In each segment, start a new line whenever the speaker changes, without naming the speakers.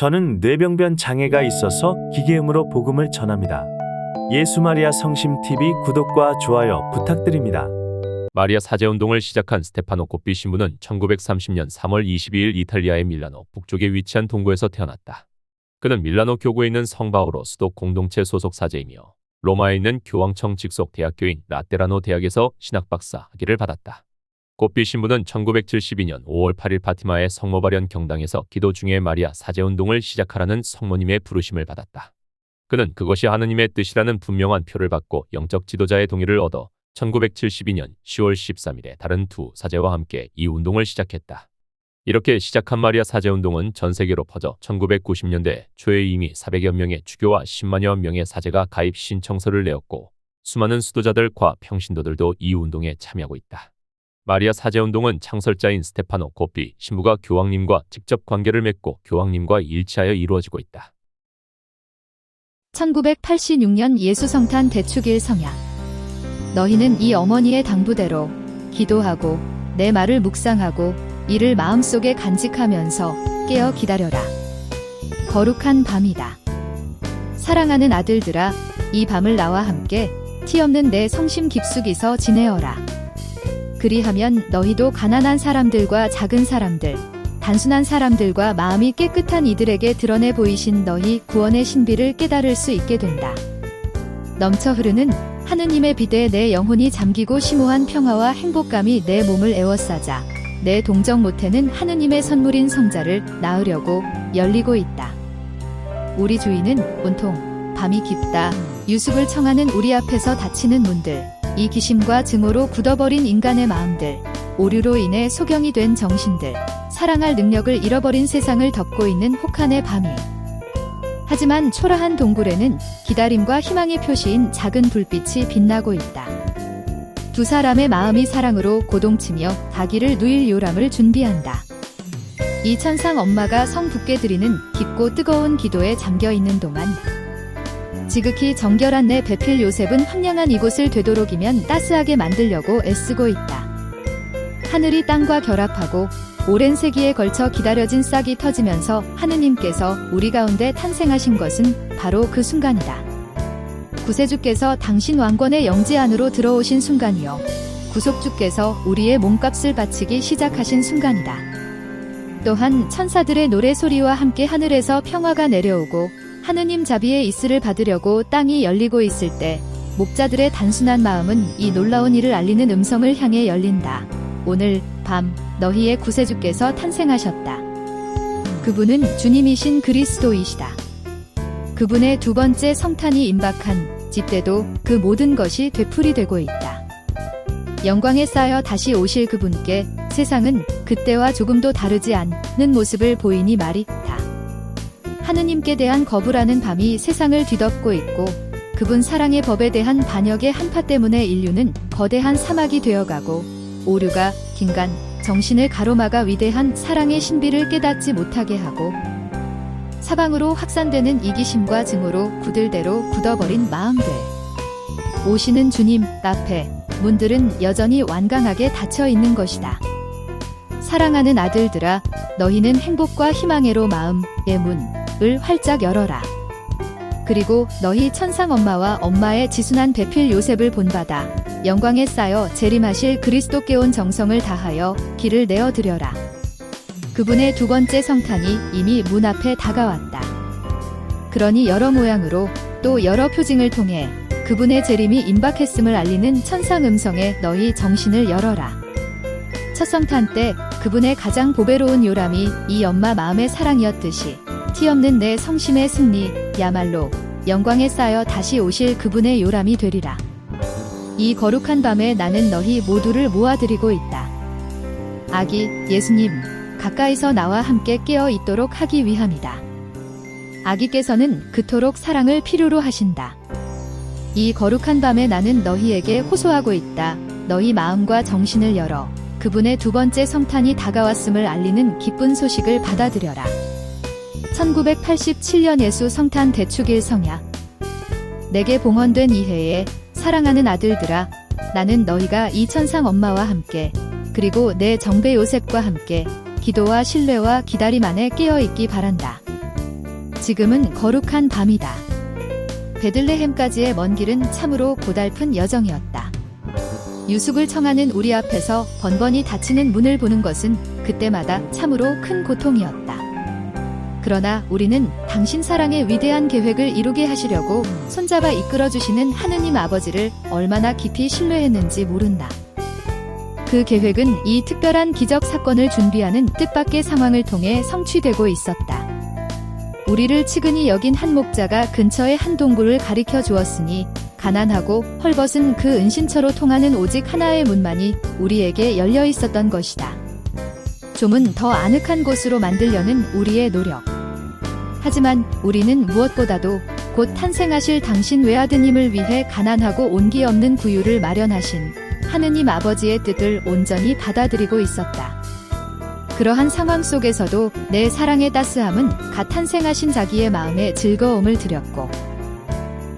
저는 뇌병변 장애가 있어서 기계음으로 복음을 전합니다. 예수 마리아 성심 TV 구독과 좋아요 부탁드립니다.
마리아 사제운동을 시작한 스테파노 곱비 신부는 1930년 3월 22일 이탈리아의 밀라노 북쪽에 위치한 동구에서 태어났다. 그는 밀라노 교구에 있는 성바오로 수도 공동체 소속 사제이며 로마에 있는 교황청 직속 대학교인 라테라노 대학에서 신학박사 학위를 받았다. 곱비 신부는 1972년 5월 8일 파티마의 성모발현 경당에서 기도 중에 마리아 사제운동을 시작하라는 성모님의 부르심을 받았다. 그는 그것이 하느님의 뜻이라는 분명한 표를 받고 영적 지도자의 동의를 얻어 1972년 10월 13일에 다른 두 사제와 함께 이 운동을 시작했다. 이렇게 시작한 마리아 사제운동은 전 세계로 퍼져 1990년대 초에 이미 400여 명의 주교와 10만여 명의 사제가 가입 신청서를 내었고 수많은 수도자들과 평신도들도 이 운동에 참여하고 있다. 마리아 사제운동은 창설자인 스테파노 곱비 신부가 교황님과 직접 관계를 맺고 교황님과 일치하여 이루어지고 있다.
1986년 예수성탄 대축일 성약. 너희는 이 어머니의 당부대로 기도하고 내 말을 묵상하고 이를 마음속에 간직하면서 깨어 기다려라. 거룩한 밤이다. 사랑하는 아들들아, 이 밤을 나와 함께 티없는 내 성심 깊숙이서 지내어라. 그리하면 너희도 가난한 사람들과 작은 사람들, 단순한 사람들과 마음이 깨끗한 이들에게 드러내 보이신 너희 구원의 신비를 깨달을 수 있게 된다. 넘쳐 흐르는 하느님의 비대에 내 영혼이 잠기고 심오한 평화와 행복감이 내 몸을 에워싸자 내 동정 모태는 하느님의 선물인 성자를 낳으려고 열리고 있다. 우리 주인은 온통 밤이 깊다. 유숙을 청하는 우리 앞에서 닫히는 문들, 이 기심과 증오로 굳어버린 인간의 마음들, 오류로 인해 소경이 된 정신들, 사랑할 능력을 잃어버린 세상을 덮고 있는 혹한의 밤이. 하지만 초라한 동굴에는 기다림과 희망의 표시인 작은 불빛이 빛나고 있다. 두 사람의 마음이 사랑으로 고동치며 닭이를 누일 요람을 준비한다. 이 천상 엄마가 성붓게 드리는 깊고 뜨거운 기도에 잠겨있는 동안 지극히 정결한 내 배필 요셉은 황량한 이곳을 되도록이면 따스하게 만들려고 애쓰고 있다. 하늘이 땅과 결합하고 오랜 세기에 걸쳐 기다려진 싹이 터지면서 하느님께서 우리 가운데 탄생하신 것은 바로 그 순간이다. 구세주께서 당신 왕권의 영지 안으로 들어오신 순간이요, 구속주께서 우리의 몸값을 바치기 시작하신 순간이다. 또한 천사들의 노래소리와 함께 하늘에서 평화가 내려오고 하느님 자비의 이슬을 받으려고 땅이 열리고 있을 때 목자들의 단순한 마음은 이 놀라운 일을 알리는 음성을 향해 열린다. 오늘 밤 너희의 구세주께서 탄생하셨다. 그분은 주님이신 그리스도이시다. 그분의 두 번째 성탄이 임박한 집때도 그 모든 것이 되풀이되고 있다. 영광에 쌓여 다시 오실 그분께 세상은 그때와 조금도 다르지 않는 모습을 보이니 말이다. 하느님께 대한 거부라는 밤이 세상을 뒤덮고 있고 그분 사랑의 법에 대한 반역의 한파 때문에 인류는 거대한 사막이 되어가고 오류가 긴간 정신을 가로막아 위대한 사랑의 신비를 깨닫지 못하게 하고 사방으로 확산되는 이기심과 증오로 구들대로 굳어버린 마음들. 오시는 주님 앞에 문들은 여전히 완강하게 닫혀 있는 것이다. 사랑하는 아들들아, 너희는 행복과 희망의로 마음의 문을 활짝 열어라. 그리고 너희 천상 엄마와 엄마의 지순한 배필 요셉을 본받아 영광에 쌓여 재림하실 그리스도께 온 정성을 다하여 길을 내어드려라. 그분의 두 번째 성탄이 이미 문 앞에 다가왔다. 그러니 여러 모양으로 또 여러 표징을 통해 그분의 재림이 임박했음을 알리는 천상 음성에 너희 정신을 열어라. 첫 성탄 때 그분의 가장 보배로운 요람이 이 엄마 마음의 사랑이었듯이 티없는 내 성심의 승리야말로 영광에 쌓여 다시 오실 그분의 요람이 되리라. 이 거룩한 밤에 나는 너희 모두를 모아드리고 있다. 아기 예수님, 가까이서 나와 함께 깨어 있도록 하기 위함이다. 아기께서는 그토록 사랑을 필요로 하신다. 이 거룩한 밤에 나는 너희에게 호소하고 있다. 너희 마음과 정신을 열어 그분의 두 번째 성탄이 다가왔음을 알리는 기쁜 소식을 받아들여라. 1987년 예수 성탄 대축일 성약. 내게 봉헌된 이 해에 사랑하는 아들들아, 나는 너희가 이 천상 엄마와 함께 그리고 내 정배 요셉과 함께 기도와 신뢰와 기다림 안에 깨어있기 바란다. 지금은 거룩한 밤이다. 베들레헴까지의 먼 길은 참으로 고달픈 여정이었다. 유숙을 청하는 우리 앞에서 번번이 닫히는 문을 보는 것은 그때마다 참으로 큰 고통이었다. 그러나 우리는 당신 사랑의 위대한 계획을 이루게 하시려고 손잡아 이끌어주시는 하느님 아버지를 얼마나 깊이 신뢰했는지 모른다. 그 계획은 이 특별한 기적 사건을 준비하는 뜻밖의 상황을 통해 성취되고 있었다. 우리를 측은히 여긴 한 목자가 근처의 한 동굴을 가리켜 주었으니 가난하고 헐벗은 그 은신처로 통하는 오직 하나의 문만이 우리에게 열려 있었던 것이다. 좀은 더 아늑한 곳으로 만들려는 우리의 노력. 하지만 우리는 무엇보다도 곧 탄생하실 당신 외아드님을 위해 가난하고 온기 없는 구유를 마련하신 하느님 아버지의 뜻을 온전히 받아들이고 있었다. 그러한 상황 속에서도 내 사랑의 따스함은 갓 탄생하신 자기의 마음에 즐거움을 드렸고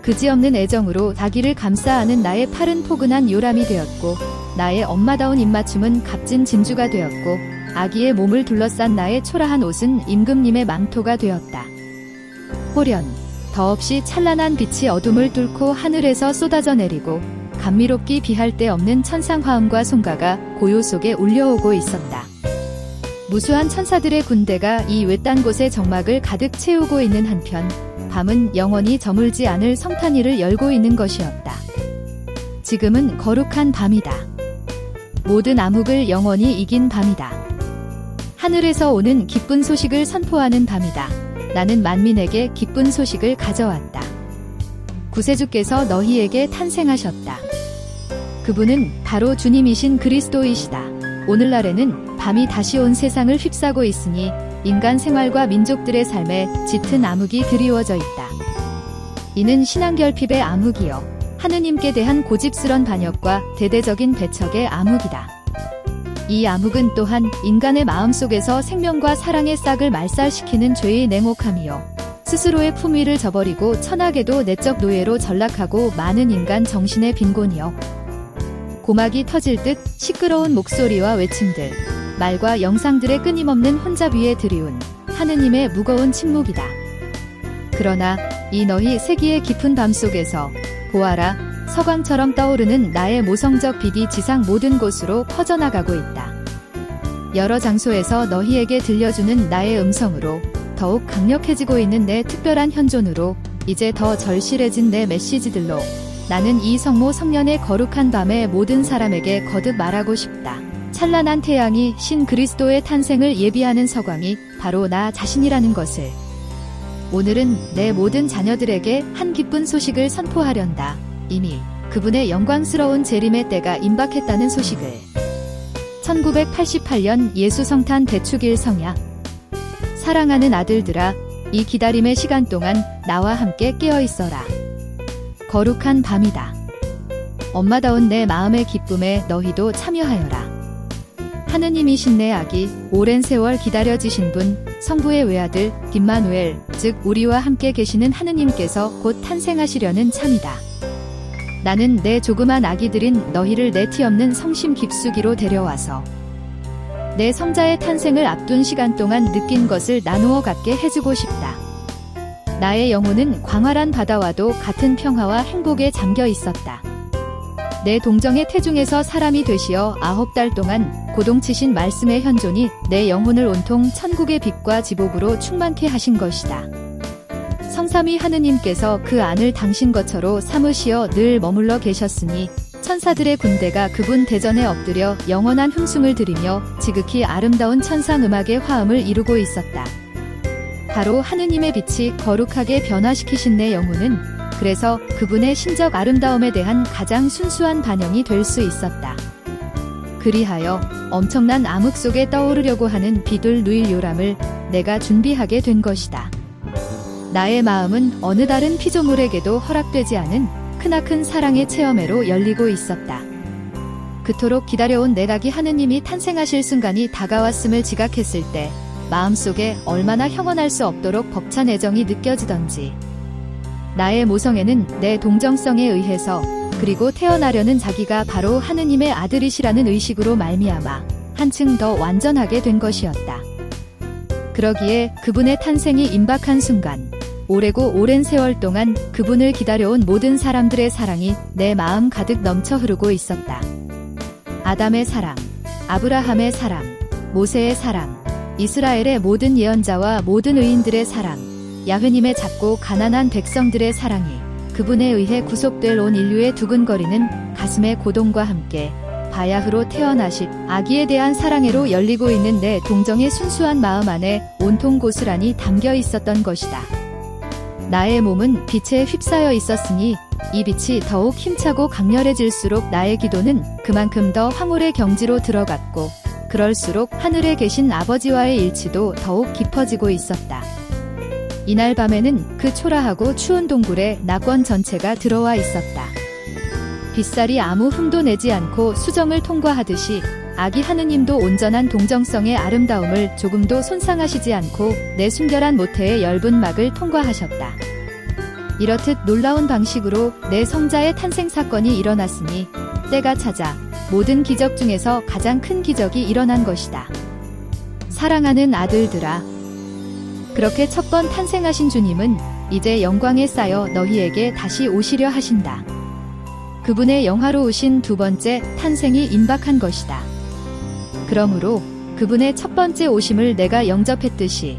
그지없는 애정으로 자기를 감싸 안은 나의 팔은 포근한 요람이 되었고 나의 엄마다운 입맞춤은 값진 진주가 되었고 아기의 몸을 둘러싼 나의 초라한 옷은 임금님의 망토가 되었다. 호련, 더없이 찬란한 빛이 어둠을 뚫고 하늘에서 쏟아져 내리고 감미롭기 비할 데 없는 천상 화음과 송가가 고요 속에 울려오고 있었다. 무수한 천사들의 군대가 이 외딴 곳의 정막을 가득 채우고 있는 한편 밤은 영원히 저물지 않을 성탄이를 열고 있는 것이었다. 지금은 거룩한 밤이다. 모든 암흑을 영원히 이긴 밤이다. 하늘에서 오는 기쁜 소식을 선포하는 밤이다. 나는 만민에게 기쁜 소식을 가져왔다. 구세주께서 너희에게 탄생하셨다. 그분은 바로 주님이신 그리스도이시다. 오늘날에는 밤이 다시 온 세상을 휩싸고 있으니 인간 생활과 민족들의 삶에 짙은 암흑이 드리워져 있다. 이는 신앙결핍의 암흑이요 하느님께 대한 고집스런 반역과 대대적인 배척의 암흑이다. 이 암흑은 또한 인간의 마음속에서 생명과 사랑의 싹을 말살시키는 죄의 냉혹함이요 스스로의 품위를 저버리고 천하게도 내적 노예로 전락하고 많은 인간 정신의 빈곤이요 고막이 터질 듯 시끄러운 목소리와 외침들 말과 영상들의 끊임없는 혼잡 위에 드리운 하느님의 무거운 침묵이다. 그러나 이 너희 세기의 깊은 밤 속에서 보아라 서광처럼 떠오르는 나의 모성적 빛이 지상 모든 곳으로 퍼져나가고 있다. 여러 장소에서 너희에게 들려주는 나의 음성으로 더욱 강력해지고 있는 내 특별한 현존으로 이제 더 절실해진 내 메시지들로 나는 이 성모 성년의 거룩한 밤에 모든 사람에게 거듭 말하고 싶다. 찬란한 태양이 신 그리스도의 탄생을 예비하는 서광이 바로 나 자신이라는 것을. 오늘은 내 모든 자녀들에게 한 기쁜 소식을 선포하련다. 이미 그분의 영광스러운 재림의 때가 임박했다는 소식을. 1988년 예수 성탄 대축일 성야. 사랑하는 아들들아, 이 기다림의 시간 동안 나와 함께 깨어 있어라. 거룩한 밤이다. 엄마다운 내 마음의 기쁨에 너희도 참여하여라. 하느님이신 내 아기, 오랜 세월 기다려지신 분, 성부의 외아들 임마누엘, 즉 우리와 함께 계시는 하느님께서 곧 탄생하시려는 참이다. 나는 내 조그만 아기들인 너희를 내 티 없는 성심 깊숙이로 데려와서 내 성자의 탄생을 앞둔 시간 동안 느낀 것을 나누어 갖게 해주고 싶다. 나의 영혼은 광활한 바다와도 같은 평화와 행복에 잠겨 있었다. 내 동정의 태중에서 사람이 되시어 9달 동안 고동치신 말씀의 현존이 내 영혼을 온통 천국의 빛과 지복으로 충만케 하신 것이다. 성삼위 하느님께서 그 안을 당신 거처로 삼으시어 늘 머물러 계셨으니 천사들의 군대가 그분 대전에 엎드려 영원한 흠숭을 들이며 지극히 아름다운 천상 음악의 화음을 이루고 있었다. 바로 하느님의 빛이 거룩하게 변화시키신 내 영혼은 그래서 그분의 신적 아름다움에 대한 가장 순수한 반영이 될 수 있었다. 그리하여 엄청난 암흑 속에 떠오르려고 하는 비둘 누일 요람을 내가 준비하게 된 것이다. 나의 마음은 어느 다른 피조물에게도 허락되지 않은 크나큰 사랑의 체험회로 열리고 있었다. 그토록 기다려온 내 아기 하느님이 탄생하실 순간이 다가왔음을 지각했을 때 마음속에 얼마나 형언할 수 없도록 벅찬 애정이 느껴지던지. 나의 모성애는 내 동정성에 의해서 그리고 태어나려는 자기가 바로 하느님의 아들이시라는 의식으로 말미암아 한층 더 완전하게 된 것이었다. 그러기에 그분의 탄생이 임박한 순간 오래고 오랜 세월 동안 그분을 기다려온 모든 사람들의 사랑이 내 마음 가득 넘쳐 흐르고 있었다. 아담의 사랑, 아브라함의 사랑, 모세의 사랑, 이스라엘의 모든 예언자와 모든 의인들의 사랑, 야훼님의 작고 가난한 백성들의 사랑이 그분에 의해 구속될 온 인류의 두근거리는 가슴의 고동과 함께 바야흐로 태어나실 아기에 대한 사랑으로 열리고 있는 내 동정의 순수한 마음 안에 온통 고스란히 담겨 있었던 것이다. 나의 몸은 빛에 휩싸여 있었으니 이 빛이 더욱 힘차고 강렬해질수록 나의 기도는 그만큼 더 황홀의 경지로 들어갔고 그럴수록 하늘에 계신 아버지와의 일치도 더욱 깊어지고 있었다. 이날 밤에는 그 초라하고 추운 동굴에 낙원 전체가 들어와 있었다. 빗살이 아무 흠도 내지 않고 수정을 통과하듯이 아기 하느님도 온전한 동정성의 아름다움을 조금도 손상하시지 않고 내 순결한 모태의 엷은 막을 통과하셨다. 이렇듯 놀라운 방식으로 내 성자의 탄생 사건이 일어났으니 때가 찾아 모든 기적 중에서 가장 큰 기적이 일어난 것이다. 사랑하는 아들들아, 그렇게 첫 번 탄생하신 주님은 이제 영광에 쌓여 너희에게 다시 오시려 하신다. 그분의 영화로우신 두 번째 탄생이 임박한 것이다. 그러므로 그분의 첫 번째 오심을 내가 영접했듯이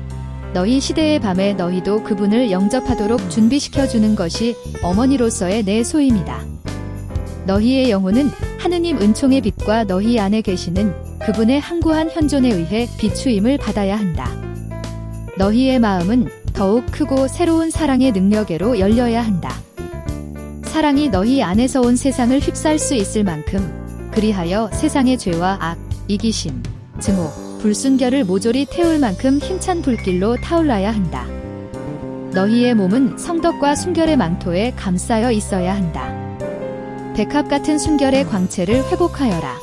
너희 시대의 밤에 너희도 그분을 영접하도록 준비시켜주는 것이 어머니로서의 내 소임이다. 너희의 영혼은 하느님 은총의 빛과 너희 안에 계시는 그분의 항구한 현존에 의해 비추임을 받아야 한다. 너희의 마음은 더욱 크고 새로운 사랑의 능력으로 열려야 한다. 사랑이 너희 안에서 온 세상을 휩쌀 수 있을 만큼 그리하여 세상의 죄와 악, 이기심, 증오, 불순결을 모조리 태울 만큼 힘찬 불길로 타올라야 한다. 너희의 몸은 성덕과 순결의 망토에 감싸여 있어야 한다. 백합 같은 순결의 광채를 회복하여라.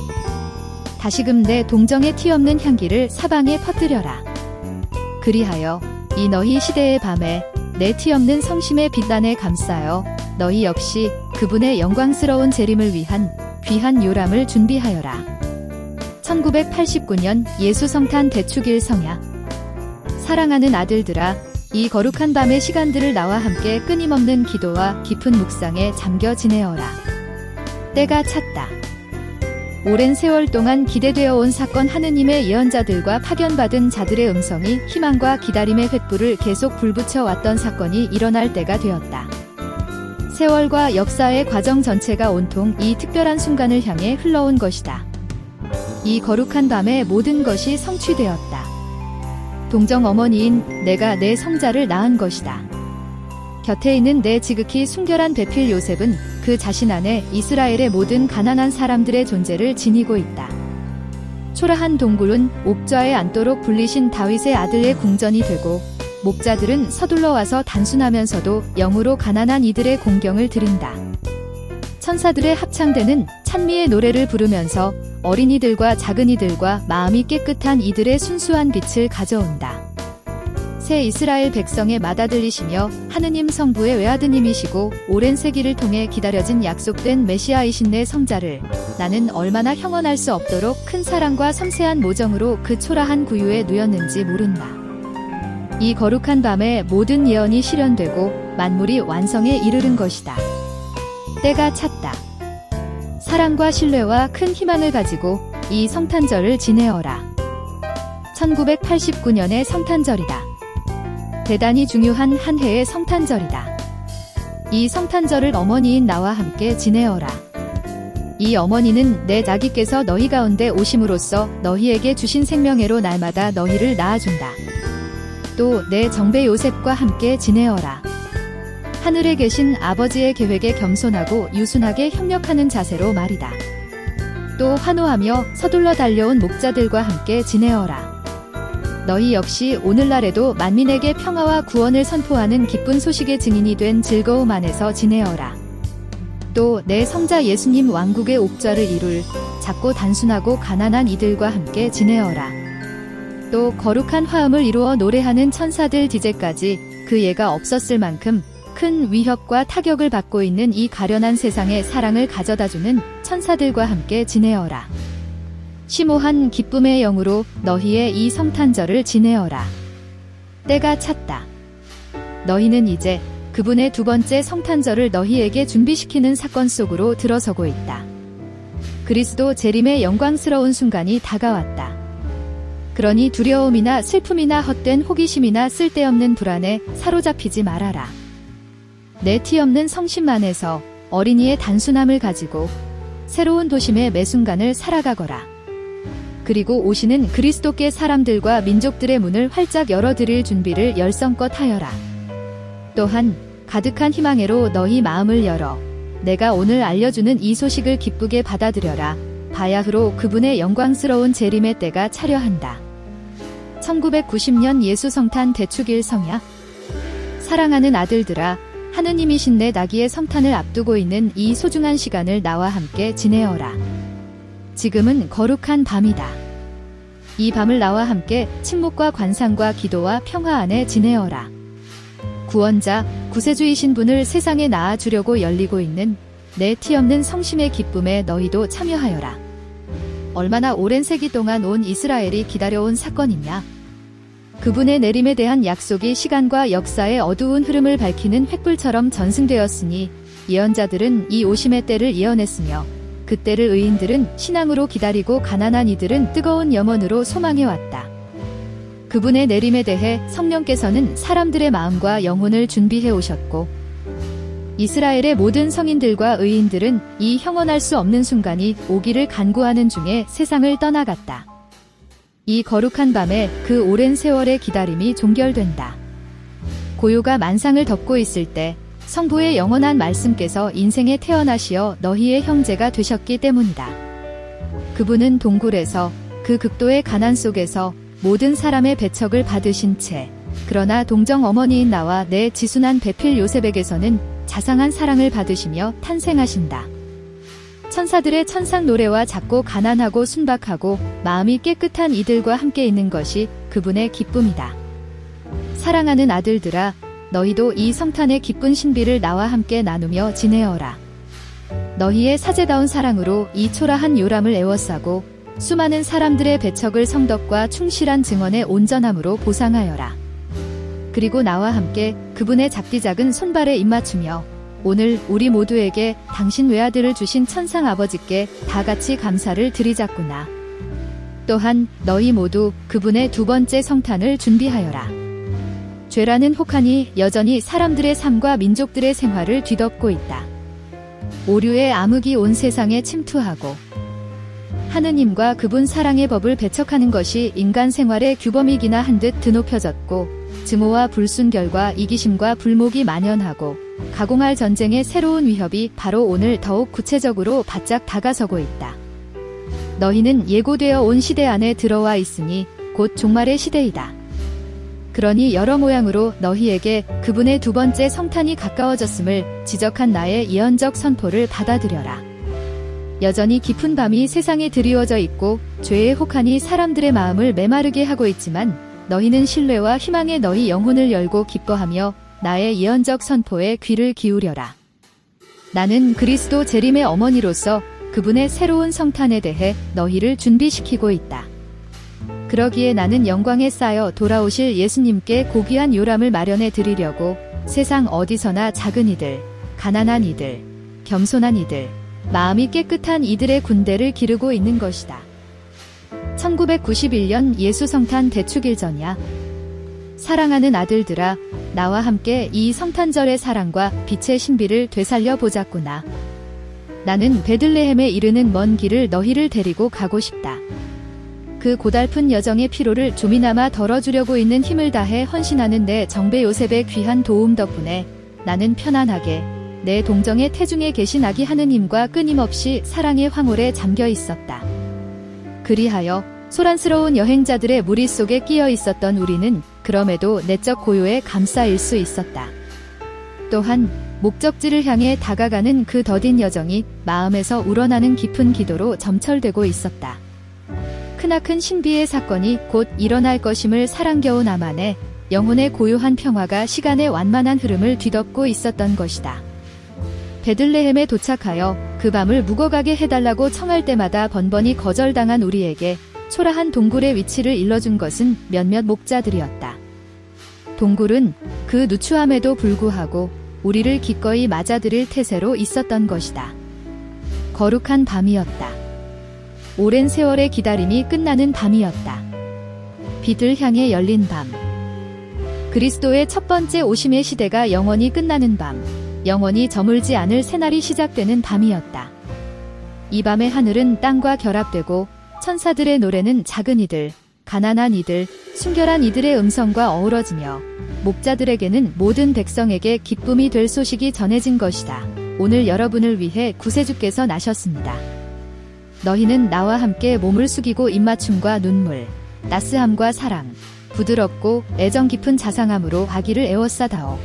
다시금 내 동정의 티없는 향기를 사방에 퍼뜨려라. 그리하여 이 너희 시대의 밤에 내 티없는 성심의 빛단에 감싸여 너희 역시 그분의 영광스러운 재림을 위한 귀한 요람을 준비하여라. 1989년 예수 성탄 대축일 성야. 사랑하는 아들들아, 이 거룩한 밤의 시간들을 나와 함께 끊임없는 기도와 깊은 묵상에 잠겨 지내어라. 때가 찼다. 오랜 세월 동안 기대되어 온 사건, 하느님의 예언자들과 파견받은 자들의 음성이 희망과 기다림의 횃불을 계속 불붙여 왔던 사건이 일어날 때가 되었다. 세월과 역사의 과정 전체가 온통 이 특별한 순간을 향해 흘러온 것이다. 이 거룩한 밤에 모든 것이 성취되었다. 동정 어머니인 내가 내 성자를 낳은 것이다. 곁에 있는 내 지극히 순결한 배필 요셉은 그 자신 안에 이스라엘의 모든 가난한 사람들의 존재를 지니고 있다. 초라한 동굴은 옥좌에 앉도록 불리신 다윗의 아들의 궁전이 되고 목자들은 서둘러 와서 단순하면서도 영으로 가난한 이들의 공경을 드린다. 천사들의 합창대는 찬미의 노래를 부르면서 어린이들과 작은이들과 마음이 깨끗한 이들의 순수한 빛을 가져온다. 새 이스라엘 백성의 맏아들이시며 하느님 성부의 외아드님이시고 오랜 세기를 통해 기다려진 약속된 메시아이신 내 성자를 나는 얼마나 형언할 수 없도록 큰 사랑과 섬세한 모정으로 그 초라한 구유에 누였는지 모른다. 이 거룩한 밤에 모든 예언이 실현되고 만물이 완성에 이르른 것이다. 때가 찼다. 사랑과 신뢰와 큰 희망을 가지고 이 성탄절을 지내어라. 1989년의 성탄절이다. 대단히 중요한 한 해의 성탄절이다. 이 성탄절을 어머니인 나와 함께 지내어라. 이 어머니는 내 아기께서 너희 가운데 오심으로써 너희에게 주신 생명애로 날마다 너희를 낳아준다. 또 내 정배 요셉과 함께 지내어라. 하늘에 계신 아버지의 계획에 겸손하고 유순하게 협력하는 자세로 말이다. 또 환호하며 서둘러 달려온 목자들과 함께 지내어라. 너희 역시 오늘날에도 만민에게 평화와 구원을 선포하는 기쁜 소식의 증인이 된 즐거움 안에서 지내어라. 또 내 성자 예수님 왕국의 옥좌를 이룰 작고 단순하고 가난한 이들과 함께 지내어라. 또 거룩한 화음을 이루어 노래하는 천사들 디제까지 그 예가 없었을 만큼 큰 위협과 타격을 받고 있는 이 가련한 세상에 사랑을 가져다주는 천사들과 함께 지내어라. 심오한 기쁨의 영으로 너희의 이 성탄절을 지내어라. 때가 찼다. 너희는 이제 그분의 두 번째 성탄절을 너희에게 준비시키는 사건 속으로 들어서고 있다. 그리스도 재림의 영광스러운 순간이 다가왔다. 그러니 두려움이나 슬픔이나 헛된 호기심이나 쓸데없는 불안에 사로잡히지 말아라. 내 티 없는 성심만에서 어린이의 단순함을 가지고 새로운 도심의 매 순간을 살아가거라. 그리고 오시는 그리스도께 사람들과 민족들의 문을 활짝 열어드릴 준비를 열성껏 하여라. 또한 가득한 희망으로 너희 마음을 열어 내가 오늘 알려주는 이 소식을 기쁘게 받아들여라. 바야흐로 그분의 영광스러운 재림의 때가 차려한다. 1990년 예수 성탄 대축일 성야. 사랑하는 아들들아, 하느님이신 내 나귀의 성탄을 앞두고 있는 이 소중한 시간을 나와 함께 지내어라. 지금은 거룩한 밤이다. 이 밤을 나와 함께 침묵과 관상과 기도와 평화 안에 지내어라. 구원자, 구세주이신 분을 세상에 낳아주려고 열리고 있는 내 티 없는 성심의 기쁨에 너희도 참여하여라. 얼마나 오랜 세기 동안 온 이스라엘이 기다려온 사건이냐. 그분의 내림에 대한 약속이 시간과 역사의 어두운 흐름을 밝히는 횃불처럼 전승되었으니 예언자들은 이 오심의 때를 예언했으며 그때를 의인들은 신앙으로 기다리고 가난한 이들은 뜨거운 염원으로 소망해왔다. 그분의 내림에 대해 성령께서는 사람들의 마음과 영혼을 준비해 오셨고 이스라엘의 모든 성인들과 의인들은 이 형언할 수 없는 순간이 오기를 간구하는 중에 세상을 떠나갔다. 이 거룩한 밤에 그 오랜 세월의 기다림이 종결된다. 고요가 만상을 덮고 있을 때 성부의 영원한 말씀께서 인생에 태어나시어 너희의 형제가 되셨기 때문이다. 그분은 동굴에서 그 극도의 가난 속에서 모든 사람의 배척을 받으신 채 그러나 동정 어머니인 나와 내 지순한 배필 요셉에게서는 자상한 사랑을 받으시며 탄생하신다. 천사들의 천상 노래와 작고 가난하고 순박하고 마음이 깨끗한 이들과 함께 있는 것이 그분의 기쁨이다. 사랑하는 아들들아, 너희도 이 성탄의 기쁜 신비를 나와 함께 나누며 지내어라. 너희의 사제다운 사랑으로 이 초라한 요람을 애워싸고 수많은 사람들의 배척을 성덕과 충실한 증언의 온전함으로 보상하여라. 그리고 나와 함께 그분의 작디작은 손발에 입맞추며 오늘 우리 모두에게 당신 외아들을 주신 천상 아버지께 다 같이 감사를 드리자꾸나. 또한 너희 모두 그분의 두 번째 성탄을 준비하여라. 죄라는 혹한이 여전히 사람들의 삶과 민족들의 생활을 뒤덮고 있다. 오류의 암흑이 온 세상에 침투하고 하느님과 그분 사랑의 법을 배척하는 것이 인간 생활의 규범이기나 한 듯 드높여졌고 증오와 불순결과 이기심과 불목이 만연하고 가공할 전쟁의 새로운 위협이 바로 오늘 더욱 구체적으로 바짝 다가서고 있다. 너희는 예고되어 온 시대 안에 들어와 있으니 곧 종말의 시대이다. 그러니 여러 모양으로 너희에게 그분의 두 번째 성탄이 가까워졌음을 지적한 나의 예언적 선포를 받아들여라. 여전히 깊은 밤이 세상에 드리워져 있고 죄의 혹한이 사람들의 마음을 메마르게 하고 있지만 너희는 신뢰와 희망에 너희 영혼을 열고 기뻐하며 나의 예언적 선포에 귀를 기울여라. 나는 그리스도 재림의 어머니로서 그분의 새로운 성탄에 대해 너희를 준비시키고 있다. 그러기에 나는 영광에 쌓여 돌아오실 예수님께 고귀한 요람을 마련해 드리려고 세상 어디서나 작은 이들, 가난한 이들, 겸손한 이들, 마음이 깨끗한 이들의 군대를 기르고 있는 것이다. 1991년 예수 성탄 대축일 전야. 사랑하는 아들들아, 나와 함께 이 성탄절의 사랑과 빛의 신비를 되살려 보자꾸나. 나는 베들레헴에 이르는 먼 길을 너희를 데리고 가고 싶다. 그 고달픈 여정의 피로를 좀이나마 덜어주려고 있는 힘을 다해 헌신하는 내 정배 요셉의 귀한 도움 덕분에 나는 편안하게 내 동정의 태중에 계신 아기 하느님과 끊임없이 사랑의 황홀에 잠겨 있었다. 그리하여 소란스러운 여행자들의 무리 속에 끼어 있었던 우리는 그럼에도 내적 고요에 감싸일 수 있었다. 또한 목적지를 향해 다가가는 그 더딘 여정이 마음에서 우러나는 깊은 기도로 점철되고 있었다. 크나큰 신비의 사건이 곧 일어날 것임을 사랑겨운 암안에 영혼의 고요한 평화가 시간의 완만한 흐름을 뒤덮고 있었던 것이다. 베들레헴에 도착하여 그 밤을 묵어가게 해달라고 청할 때마다 번번이 거절당한 우리에게 초라한 동굴의 위치를 일러준 것은 몇몇 목자들이었다. 동굴은 그 누추함에도 불구하고 우리를 기꺼이 맞아들일 태세로 있었던 것이다. 거룩한 밤이었다. 오랜 세월의 기다림이 끝나는 밤이었다. 빛을 향해 열린 밤. 그리스도의 첫 번째 오심의 시대가 영원히 끝나는 밤, 영원히 저물지 않을 새날이 시작되는 밤이었다. 이 밤의 하늘은 땅과 결합되고 천사들의 노래는 작은 이들, 가난한 이들, 순결한 이들의 음성과 어우러지며 목자들에게는 모든 백성에게 기쁨이 될 소식이 전해진 것이다. 오늘 여러분을 위해 구세주께서 나셨습니다. 너희는 나와 함께 몸을 숙이고 입맞춤과 눈물, 따스함과 사랑, 부드럽고 애정 깊은 자상함으로 아기를 애워싸다오.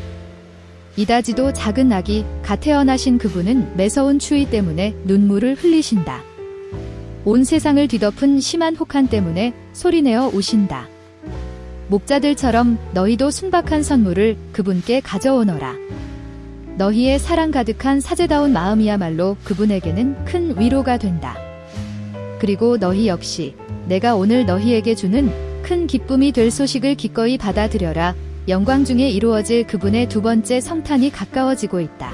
이다지도 작은 아기, 갓 태어나신 그분은 매서운 추위 때문에 눈물을 흘리신다. 온 세상을 뒤덮은 심한 혹한 때문에 소리내어 우신다. 목자들처럼 너희도 순박한 선물을 그분께 가져오너라. 너희의 사랑 가득한 사제다운 마음이야말로 그분에게는 큰 위로가 된다. 그리고 너희 역시 내가 오늘 너희에게 주는 큰 기쁨이 될 소식을 기꺼이 받아들여라. 영광 중에 이루어질 그분의 두 번째 성탄이 가까워지고 있다.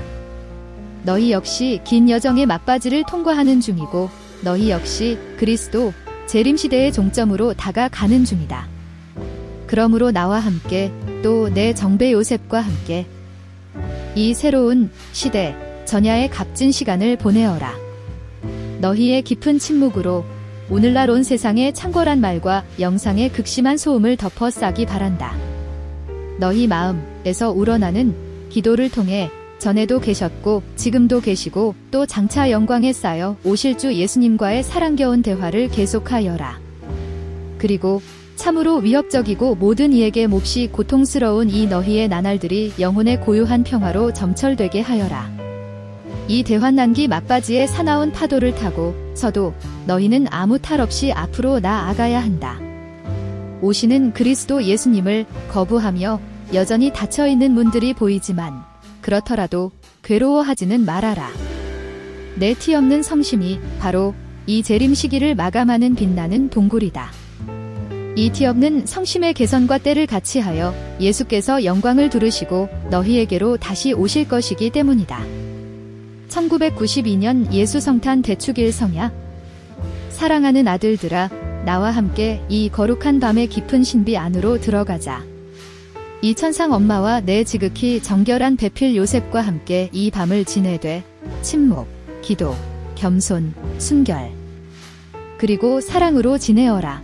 너희 역시 긴 여정의 막바지를 통과하는 중이고 너희 역시 그리스도 재림시대의 종점으로 다가가는 중이다. 그러므로 나와 함께 또 내 정배 요셉과 함께 이 새로운 시대 전야의 값진 시간을 보내어라. 너희의 깊은 침묵으로 오늘날 온 세상의 창궐한 말과 영상의 극심한 소음을 덮어 싸기 바란다. 너희 마음에서 우러나는 기도를 통해 전에도 계셨고 지금도 계시고 또 장차 영광에 쌓여 오실 주 예수님과의 사랑겨운 대화를 계속하여라. 그리고 참으로 위협적이고 모든 이에게 몹시 고통스러운 이 너희의 나날들이 영혼의 고요한 평화로 점철되게 하여라. 이 대환난기 막바지의 사나운 파도를 타고 서도 너희는 아무 탈 없이 앞으로 나아가야 한다. 오시는 그리스도 예수님을 거부하며 여전히 닫혀있는 문들이 보이지만 그렇더라도 괴로워하지는 말아라. 내 티 없는 성심이 바로 이 재림 시기를 마감하는 빛나는 동굴이다. 이 티 없는 성심의 개선과 때를 같이 하여 예수께서 영광을 두르시고 너희에게로 다시 오실 것이기 때문이다. 1992년 예수 성탄 대축일 성야. 사랑하는 아들들아, 나와 함께 이 거룩한 밤의 깊은 신비 안으로 들어가자. 이 천상 엄마와 내 지극히 정결한 배필 요셉과 함께 이 밤을 지내되 침묵, 기도, 겸손, 순결 그리고 사랑으로 지내어라.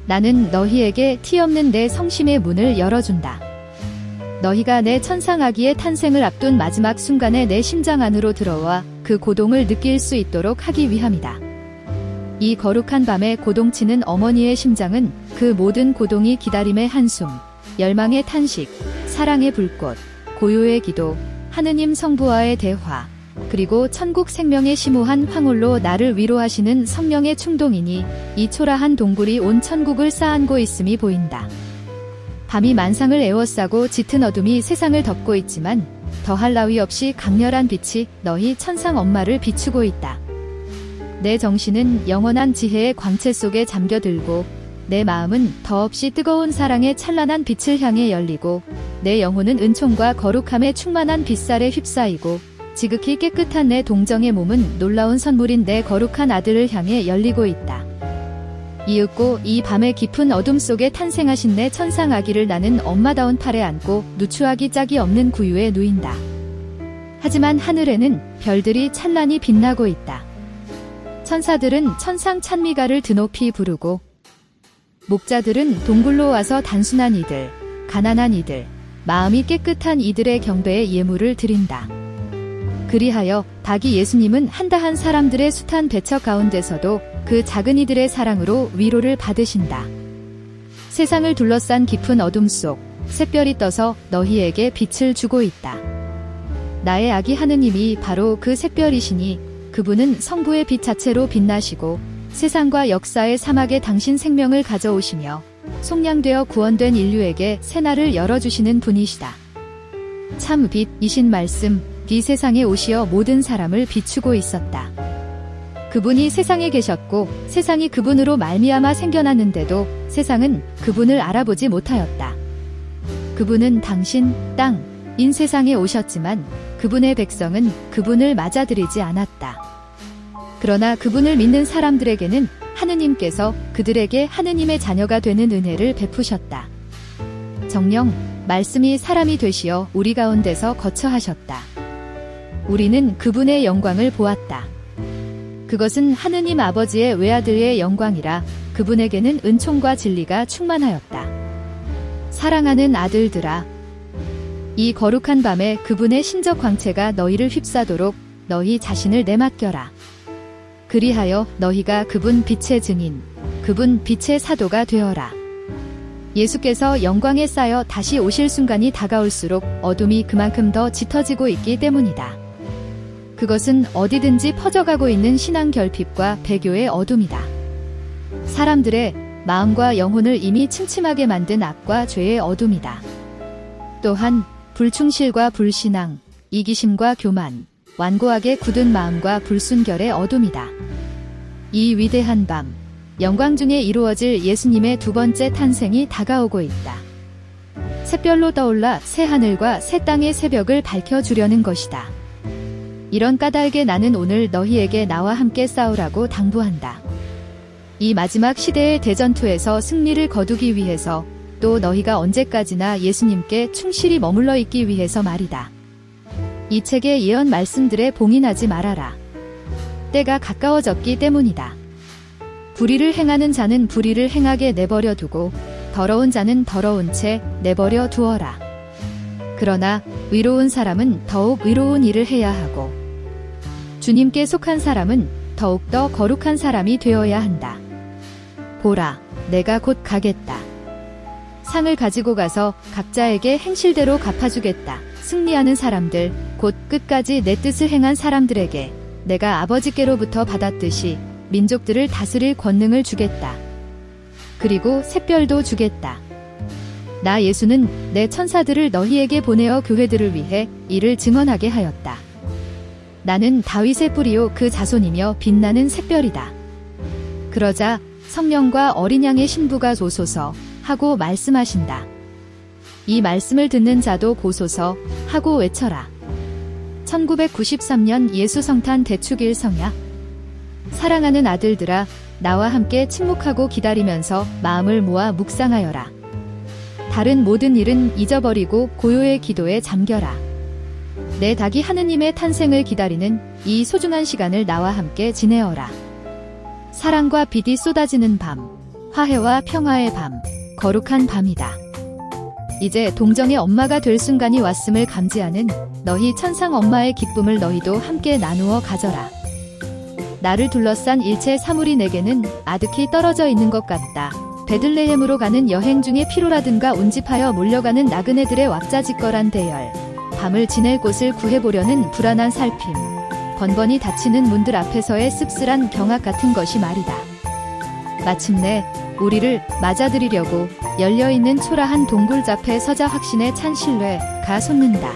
나는 너희에게 티 없는 내 성심의 문을 열어준다. 너희가 내 천상 아기의 탄생을 앞둔 마지막 순간에 내 심장 안으로 들어와 그 고동을 느낄 수 있도록 하기 위함이다. 이 거룩한 밤에 고동치는 어머니의 심장은 그 모든 고동이 기다림의 한숨, 열망의 탄식, 사랑의 불꽃, 고요의 기도, 하느님 성부와의 대화, 그리고 천국 생명의 심오한 황홀로 나를 위로하시는 성령의 충동이니 이 초라한 동굴이 온 천국을 쌓안고 있음이 보인다. 밤이 만상을 에워싸고 짙은 어둠이 세상을 덮고 있지만 더할 나위 없이 강렬한 빛이 너희 천상 엄마를 비추고 있다. 내 정신은 영원한 지혜의 광채 속에 잠겨들고 내 마음은 더없이 뜨거운 사랑의 찬란한 빛을 향해 열리고 내 영혼은 은총과 거룩함에 충만한 빛살에 휩싸이고 지극히 깨끗한 내 동정의 몸은 놀라운 선물인 내 거룩한 아들을 향해 열리고 있다. 이윽고 이 밤의 깊은 어둠 속에 탄생하신 내 천상 아기를 나는 엄마다운 팔에 안고 누추하기 짝이 없는 구유에 누인다. 하지만 하늘에는 별들이 찬란히 빛나고 있다. 천사들은 천상 찬미가를 드높이 부르고 목자들은 동굴로 와서 단순한 이들, 가난한 이들, 마음이 깨끗한 이들의 경배에 예물을 드린다. 그리하여 닭이 예수님은 한다한 사람들의 숱한 배척 가운데서도 그 작은 이들의 사랑으로 위로를 받으신다. 세상을 둘러싼 깊은 어둠 속 샛별이 떠서 너희에게 빛을 주고 있다. 나의 아기 하느님이 바로 그 샛별이시니 그분은 성부의 빛 자체로 빛나시고 세상과 역사의 사막에 당신 생명을 가져오시며 속량되어 구원된 인류에게 새날을 열어주시는 분이시다. 참 빛이신 말씀, 이 세상에 오시어 모든 사람을 비추고 있었다. 그분이 세상에 계셨고 세상이 그분으로 말미암아 생겨났는데도 세상은 그분을 알아보지 못하였다. 그분은 당신, 땅, 인 세상에 오셨지만 그분의 백성은 그분을 맞아들이지 않았다. 그러나 그분을 믿는 사람들에게는 하느님께서 그들에게 하느님의 자녀가 되는 은혜를 베푸셨다. 정녕, 말씀이 사람이 되시어 우리 가운데서 거처하셨다. 우리는 그분의 영광을 보았다. 그것은 하느님 아버지의 외아들의 영광이라 그분에게는 은총과 진리가 충만하였다. 사랑하는 아들들아, 이 거룩한 밤에 그분의 신적 광채가 너희를 휩싸도록 너희 자신을 내맡겨라. 그리하여 너희가 그분 빛의 증인, 그분 빛의 사도가 되어라. 예수께서 영광에 쌓여 다시 오실 순간이 다가올수록 어둠이 그만큼 더 짙어지고 있기 때문이다. 그것은 어디든지 퍼져가고 있는 신앙 결핍과 배교의 어둠이다. 사람들의 마음과 영혼을 이미 침침하게 만든 악과 죄의 어둠이다. 또한 불충실과 불신앙, 이기심과 교만, 완고하게 굳은 마음과 불순결의 어둠이다. 이 위대한 밤, 영광 중에 이루어질 예수님의 두 번째 탄생이 다가오고 있다. 샛별로 떠올라 새 하늘과 새 땅의 새벽을 밝혀주려는 것이다. 이런 까닭에 나는 오늘 너희에게 나와 함께 싸우라고 당부한다. 이 마지막 시대의 대전투에서 승리를 거두기 위해서, 또 너희가 언제까지나 예수님께 충실히 머물러 있기 위해서 말이다. 이 책의 예언 말씀들에 봉인하지 말아라. 때가 가까워졌기 때문이다. 불의를 행하는 자는 불의를 행하게 내버려 두고 더러운 자는 더러운 채 내버려 두어라. 그러나 의로운 사람은 더욱 의로운 일을 해야 하고 주님께 속한 사람은 더욱더 거룩한 사람이 되어야 한다. 보라, 내가 곧 가겠다. 상을 가지고 가서 각자에게 행실대로 갚아주겠다. 승리하는 사람들, 곧 끝까지 내 뜻을 행한 사람들에게 내가 아버지께로부터 받았듯이 민족들을 다스릴 권능을 주겠다. 그리고 샛별도 주겠다. 나 예수는 내 천사들을 너희에게 보내어 교회들을 위해 이를 증언하게 하였다. 나는 다윗의 뿌리요 그 자손이며 빛나는 샛별이다. 그러자 성령과 어린 양의 신부가 오소서 하고 말씀하신다. 이 말씀을 듣는 자도 보소서 하고 외쳐라. 1993년 예수 성탄 대축일 성야. 사랑하는 아들들아, 나와 함께 침묵하고 기다리면서 마음을 모아 묵상하여라. 다른 모든 일은 잊어버리고 고요의 기도에 잠겨라. 내 닭이 하느님의 탄생을 기다리는 이 소중한 시간을 나와 함께 지내어라. 사랑과 빛이 쏟아지는 밤, 화해와 평화의 밤, 거룩한 밤이다. 이제 동정의 엄마가 될 순간이 왔음을 감지하는 너희 천상 엄마의 기쁨을 너희도 함께 나누어 가져라. 나를 둘러싼 일체 사물이 내게는 아득히 떨어져 있는 것 같다. 베들레헴으로 가는 여행 중에 피로라든가 운집하여 몰려가는 나그네들의 왁자지껄한 대열, 밤을 지낼 곳을 구해보려는 불안한 살핌, 번번이 닫히는 문들 앞에서의 씁쓸한 경악 같은 것이 말이다. 마침내 우리를 맞아들이려고 열려있는 초라한 동굴 앞에 서자 확신에 찬 신뢰가 솟는다.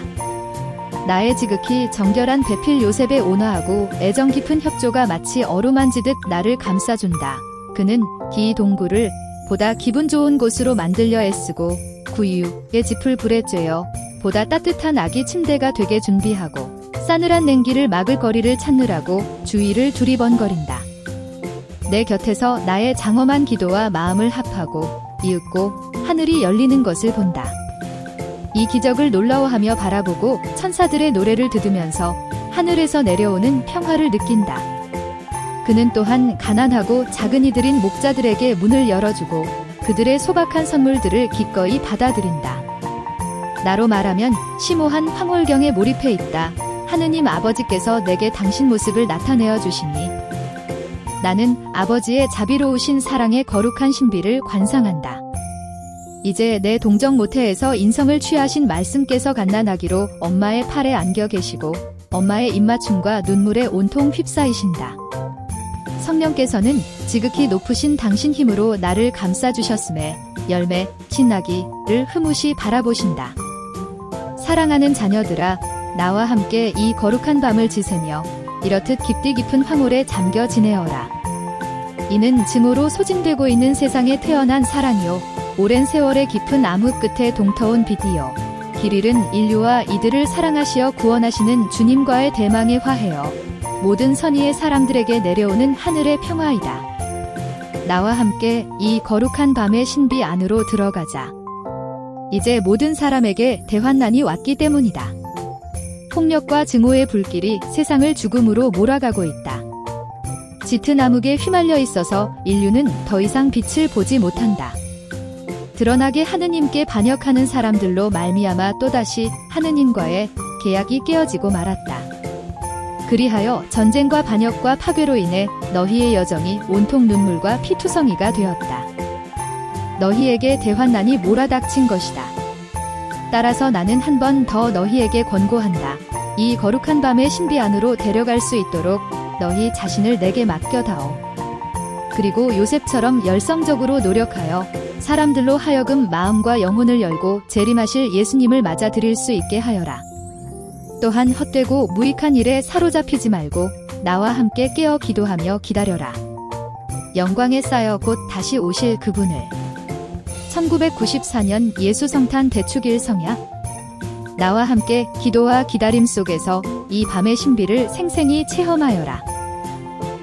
나의 지극히 정결한 배필 요셉의 온화하고 애정 깊은 협조가 마치 어루만지듯 나를 감싸준다. 그는 이 동굴을 보다 기분 좋은 곳으로 만들려 애쓰고 구유의 짚을 불에 쬐어 보다 따뜻한 아기 침대가 되게 준비하고 싸늘한 냉기를 막을 거리를 찾느라고 주위를 두리번거린다. 내 곁에서 나의 장엄한 기도와 마음을 합하고 이윽고 하늘이 열리는 것을 본다. 이 기적을 놀라워하며 바라보고 천사들의 노래를 들으면서 하늘에서 내려오는 평화를 느낀다. 그는 또한 가난하고 작은 이들인 목자들에게 문을 열어주고 그들의 소박한 선물들을 기꺼이 받아들인다. 나로 말하면 심오한 황홀경에 몰입해 있다. 하느님 아버지께서 내게 당신 모습을 나타내어 주시니 나는 아버지의 자비로우신 사랑의 거룩한 신비를 관상한다. 이제 내 동정 모태에서 인성을 취하신 말씀께서 갓난아기로 엄마의 팔에 안겨 계시고 엄마의 입맞춤과 눈물에 온통 휩싸이신다. 성령께서는 지극히 높으신 당신 힘으로 나를 감싸주셨음에 열매, 신나기를 흐뭇이 바라보신다. 사랑하는 자녀들아, 나와 함께 이 거룩한 밤을 지새며 이렇듯 깊디 깊은 황홀에 잠겨 지내어라. 이는 증오로 소진되고 있는 세상에 태어난 사랑이요 오랜 세월의 깊은 암흑 끝에 동터온 빛이여 길 잃은 인류와 이들을 사랑하시어 구원하시는 주님과의 대망의 화해여 모든 선의의 사람들에게 내려오는 하늘의 평화이다. 나와 함께 이 거룩한 밤의 신비 안으로 들어가자. 이제 모든 사람에게 대환난이 왔기 때문이다. 폭력과 증오의 불길이 세상을 죽음으로 몰아가고 있다. 짙은 암흑에 휘말려 있어서 인류는 더 이상 빛을 보지 못한다. 드러나게 하느님께 반역하는 사람들로 말미암아 또다시 하느님과의 계약이 깨어지고 말았다. 그리하여 전쟁과 반역과 파괴로 인해 너희의 여정이 온통 눈물과 피투성이가 되었다. 너희에게 대환난이 몰아닥친 것이다. 따라서 나는 한 번 더 너희에게 권고한다. 이 거룩한 밤의 신비 안으로 데려갈 수 있도록 너희 자신을 내게 맡겨다오. 그리고 요셉처럼 열성적으로 노력하여 사람들로 하여금 마음과 영혼을 열고 재림하실 예수님을 맞아들일 수 있게 하여라. 또한 헛되고 무익한 일에 사로잡히지 말고 나와 함께 깨어 기도하며 기다려라. 영광에 쌓여 곧 다시 오실 그분을. 1994년 예수 성탄 대축일 성야. 나와 함께 기도와 기다림 속에서 이 밤의 신비를 생생히 체험하여라.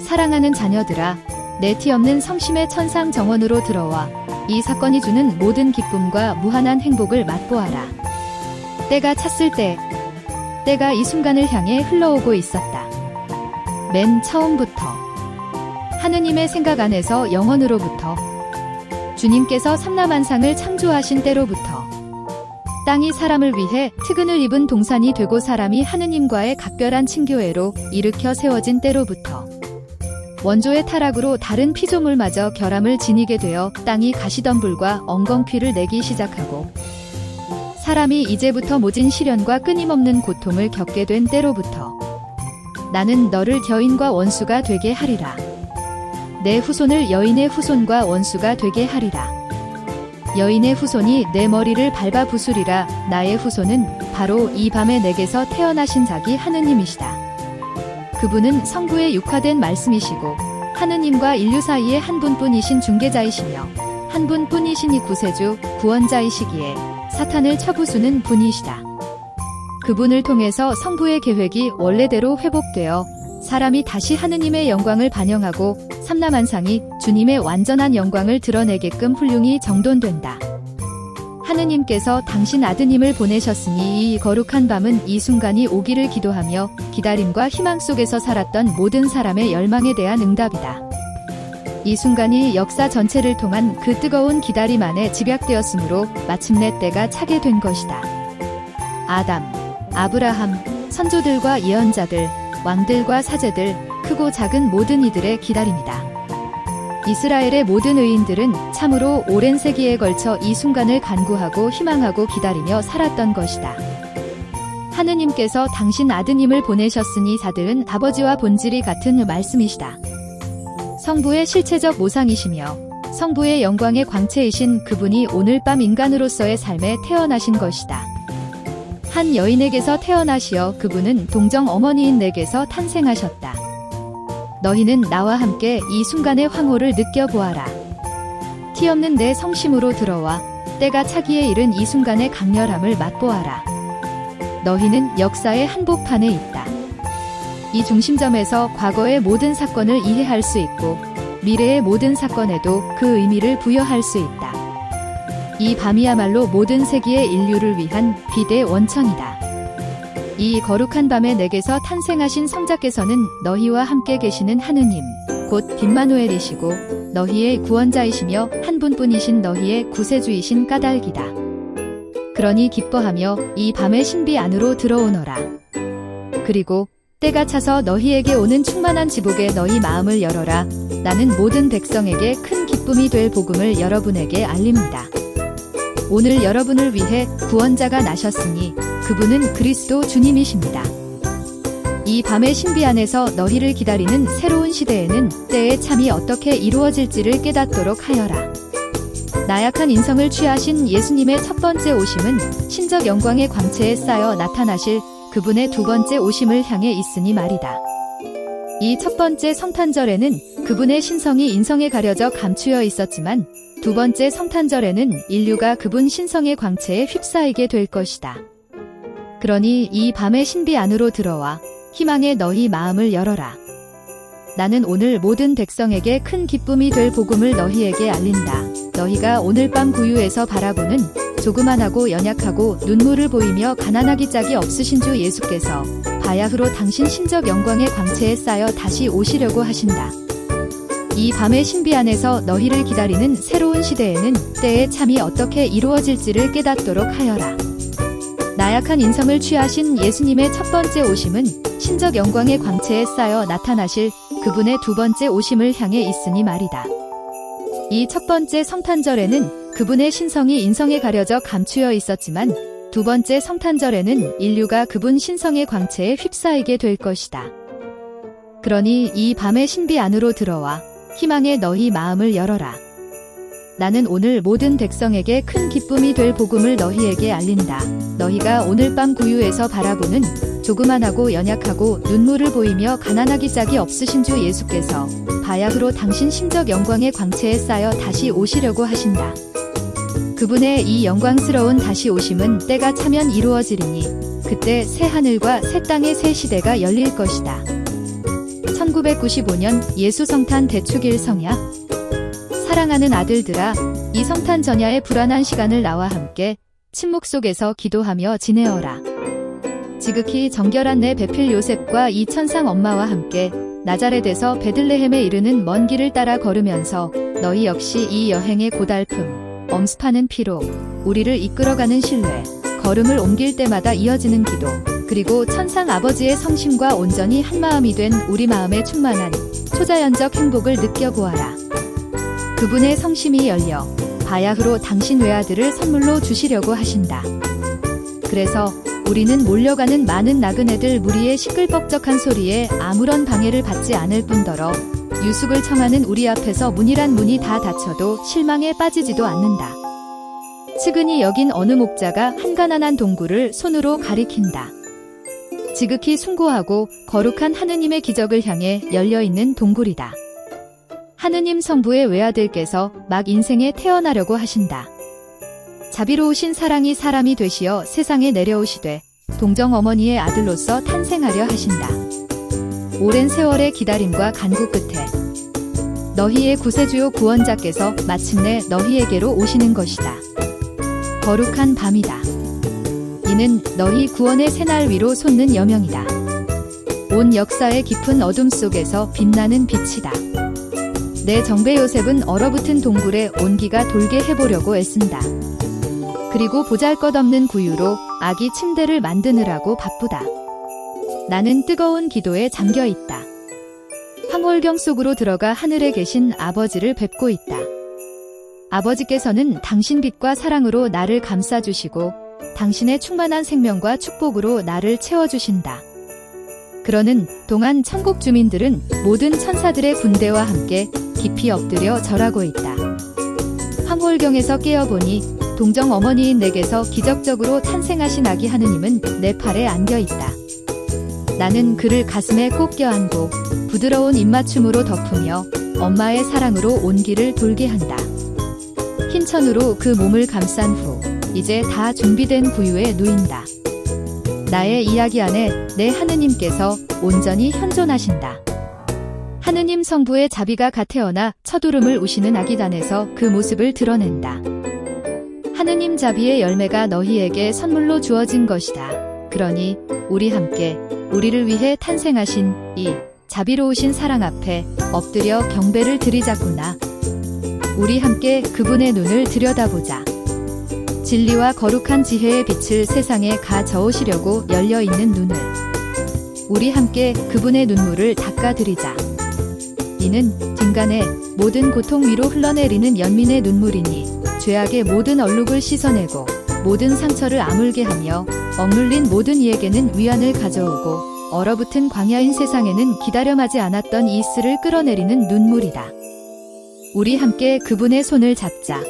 사랑하는 자녀들아, 내 티 없는 성심의 천상 정원으로 들어와 이 사건이 주는 모든 기쁨과 무한한 행복을 맛보아라. 때가 찼을 때, 때가 이 순간을 향해 흘러오고 있었다. 맨 처음부터 하느님의 생각 안에서 영원으로부터 주님께서 삼라만상을 창조하신 때로부터 땅이 사람을 위해 특은을 입은 동산이 되고 사람이 하느님과의 각별한 친교회로 일으켜 세워진 때로부터 원조의 타락으로 다른 피조물마저 결함을 지니게 되어 땅이 가시덤불과 엉겅퀴를 내기 시작하고 사람이 이제부터 모진 시련과 끊임없는 고통을 겪게 된 때로부터 나는 너를 여인과 원수가 되게 하리라. 내 후손을 여인의 후손과 원수가 되게 하리라. 여인의 후손이 내 머리를 밟아 부수리라. 나의 후손은 바로 이 밤에 내게서 태어나신 자기 하느님이시다. 그분은 성부에 육화된 말씀이시고 하느님과 인류 사이의 한 분뿐이신 중개자이시며 한 분뿐이신 이 구세주 구원자이시기에 사탄을 쳐부수는 분이시다. 그분을 통해서 성부의 계획이 원래대로 회복되어 사람이 다시 하느님의 영광을 반영하고 삼라만상이 주님의 완전한 영광을 드러내게끔 훌륭히 정돈된다. 하느님께서 당신 아드님을 보내셨으니 이 거룩한 밤은 이 순간이 오기를 기도하며 기다림과 희망 속에서 살았던 모든 사람의 열망에 대한 응답이다. 이 순간이 역사 전체를 통한 그 뜨거운 기다림 안에 집약되었으므로 마침내 때가 차게 된 것이다. 아담, 아브라함, 선조들과 예언자들, 왕들과 사제들, 크고 작은 모든 이들의 기다림이다. 이스라엘의 모든 의인들은 참으로 오랜 세기에 걸쳐 이 순간을 간구하고 희망하고 기다리며 살았던 것이다. 하느님께서 당신 아드님을 보내셨으니 자들은 아버지와 본질이 같은 말씀이시다. 성부의 실체적 모상이시며 성부의 영광의 광채이신 그분이 오늘 밤 인간으로서의 삶에 태어나신 것이다. 한 여인에게서 태어나시어 그분은 동정 어머니인 내게서 탄생하셨다. 너희는 나와 함께 이 순간의 황홀을 느껴보아라. 티 없는 내 성심으로 들어와 때가 차기에 이른 이 순간의 강렬함을 맛보아라. 너희는 역사의 한복판에 있다. 이 중심점에서 과거의 모든 사건을 이해할 수 있고 미래의 모든 사건에도 그 의미를 부여할 수 있다. 이 밤이야말로 모든 세기의 인류를 위한 빛의 원천이다. 이 거룩한 밤에 내게서 탄생하신 성자께서는 너희와 함께 계시는 하느님, 곧 빈마누엘이시고 너희의 구원자이시며 한 분뿐이신 너희의 구세주이신 까닭이다. 그러니 기뻐하며 이 밤의 신비 안으로 들어오너라. 그리고 때가 차서 너희에게 오는 충만한 지복에 너희 마음을 열어라. 나는 모든 백성에게 큰 기쁨이 될 복음을 여러분에게 알립니다. 오늘 여러분을 위해 구원자가 나셨으니 그분은 그리스도 주님이십니다. 이 밤의 신비 안에서 너희를 기다리는 새로운 시대에는 때의 참이 어떻게 이루어질지를 깨닫도록 하여라. 나약한 인성을 취하신 예수님의 첫 번째 오심은 신적 영광의 광채에 쌓여 나타나실 그분의 두 번째 오심을 향해 있으니 말이다. 이 첫 번째 성탄절에는 그분의 신성이 인성에 가려져 감추어 있었지만 두 번째 성탄절에는 인류가 그분 신성의 광채에 휩싸이게 될 것이다. 그러니 이 밤의 신비 안으로 들어와 희망의 너희 마음을 열어라. 나는 오늘 모든 백성에게 큰 기쁨이 될 복음을 너희에게 알린다. 너희가 오늘 밤 구유에서 바라보는 조그만하고 연약하고 눈물을 보이며 가난하기 짝이 없으신 주 예수께서 바야흐로 당신 신적 영광의 광채에 쌓여 다시 오시려고 하신다. 이 밤의 신비 안에서 너희를 기다리는 새로운 시대에는 때의 참이 어떻게 이루어질지를 깨닫도록 하여라. 나약한 인성을 취하신 예수님의 첫 번째 오심은 신적 영광의 광채에 쌓여 나타나실 그분의 두 번째 오심을 향해 있으니 말이다. 이 첫 번째 성탄절에는 그분의 신성이 인성에 가려져 감추어 있었지만 두 번째 성탄절에는 인류가 그분 신성의 광채에 휩싸이게 될 것이다. 그러니 이 밤의 신비 안으로 들어와 희망의 너희 마음을 열어라. 나는 오늘 모든 백성에게 큰 기쁨이 될 복음을 너희에게 알린다. 너희가 오늘 밤 구유에서 바라보는 조그만하고 연약하고 눈물을 보이며 가난하기 짝이 없으신 주 예수께서 바야흐로 당신 신적 영광의 광채에 쌓여 다시 오시려고 하신다. 그분의 이 영광스러운 다시 오심은 때가 차면 이루어지리니 그때 새 하늘과 새 땅의 새 시대가 열릴 것이다. 1995년 예수 성탄 대축일 성야. 사랑하는 아들들아, 이 성탄 전야의 불안한 시간을 나와 함께 침묵 속에서 기도하며 지내어라. 지극히 정결한 내 배필 요셉과 이 천상 엄마와 함께 나자렛에서 베들레헴에 이르는 먼 길을 따라 걸으면서 너희 역시 이 여행의 고달픔, 엄습하는 피로, 우리를 이끌어가는 신뢰, 걸음을 옮길 때마다 이어지는 기도, 그리고 천상 아버지의 성심과 온전히 한마음이 된 우리 마음에 충만한 초자연적 행복을 느껴보아라. 그분의 성심이 열려 바야흐로 당신 외아들을 선물로 주시려고 하신다. 그래서 우리는 몰려가는 많은 나그네들 무리의 시끌벅적한 소리에 아무런 방해를 받지 않을 뿐더러 유숙을 청하는 우리 앞에서 문이란 문이 다 닫혀도 실망에 빠지지도 않는다. 측은히 여긴 어느 목자가 한 가난한 동굴을 손으로 가리킨다. 지극히 숭고하고 거룩한 하느님의 기적을 향해 열려있는 동굴이다. 하느님 성부의 외아들께서 막 인생에 태어나려고 하신다. 자비로우신 사랑이 사람이 되시어 세상에 내려오시되 동정 어머니의 아들로서 탄생하려 하신다. 오랜 세월의 기다림과 간구 끝에 너희의 구세주요 구원자께서 마침내 너희에게로 오시는 것이다. 거룩한 밤이다. 이는 너희 구원의 새날 위로 솟는 여명이다. 온 역사의 깊은 어둠 속에서 빛나는 빛이다. 내 정배 요셉은 얼어붙은 동굴에 온기가 돌게 해보려고 애쓴다. 그리고 보잘것없는 구유로 아기 침대를 만드느라고 바쁘다. 나는 뜨거운 기도에 잠겨 있다. 황홀경 속으로 들어가 하늘에 계신 아버지를 뵙고 있다. 아버지께서는 당신 빛과 사랑으로 나를 감싸주시고 당신의 충만한 생명과 축복으로 나를 채워주신다. 그러는 동안 천국 주민들은 모든 천사들의 군대와 함께 깊이 엎드려 절하고 있다. 황홀경에서 깨어보니 동정 어머니인 내게서 기적적으로 탄생하신 아기 하느님은 내 팔에 안겨있다. 나는 그를 가슴에 꼭 껴안고 부드러운 입맞춤으로 덮으며 엄마의 사랑으로 온기를 돌게 한다. 흰 천으로 그 몸을 감싼 후 이제 다 준비된 구유에 누인다. 나의 이야기 안에 내 하느님께서 온전히 현존하신다. 하느님 성부의 자비가 가 태어나 첫 울음을 우시는 아기단에서 그 모습을 드러낸다. 하느님 자비의 열매가 너희에게 선물로 주어진 것이다. 그러니 우리 함께 우리를 위해 탄생하신 이 자비로우신 사랑 앞에 엎드려 경배를 드리자꾸나. 우리 함께 그분의 눈을 들여다보자. 진리와 거룩한 지혜의 빛을 세상에 가져오시려고 열려있는 눈을. 우리 함께 그분의 눈물을 닦아드리자. 이는 뒷간의 모든 고통 위로 흘러내리는 연민의 눈물이니 죄악의 모든 얼룩을 씻어내고 모든 상처를 아물게 하며 억눌린 모든 이에게는 위안을 가져오고 얼어붙은 광야인 세상에는 기다려마지 않았던 이스를 끌어내리는 눈물이다. 우리 함께 그분의 손을 잡자.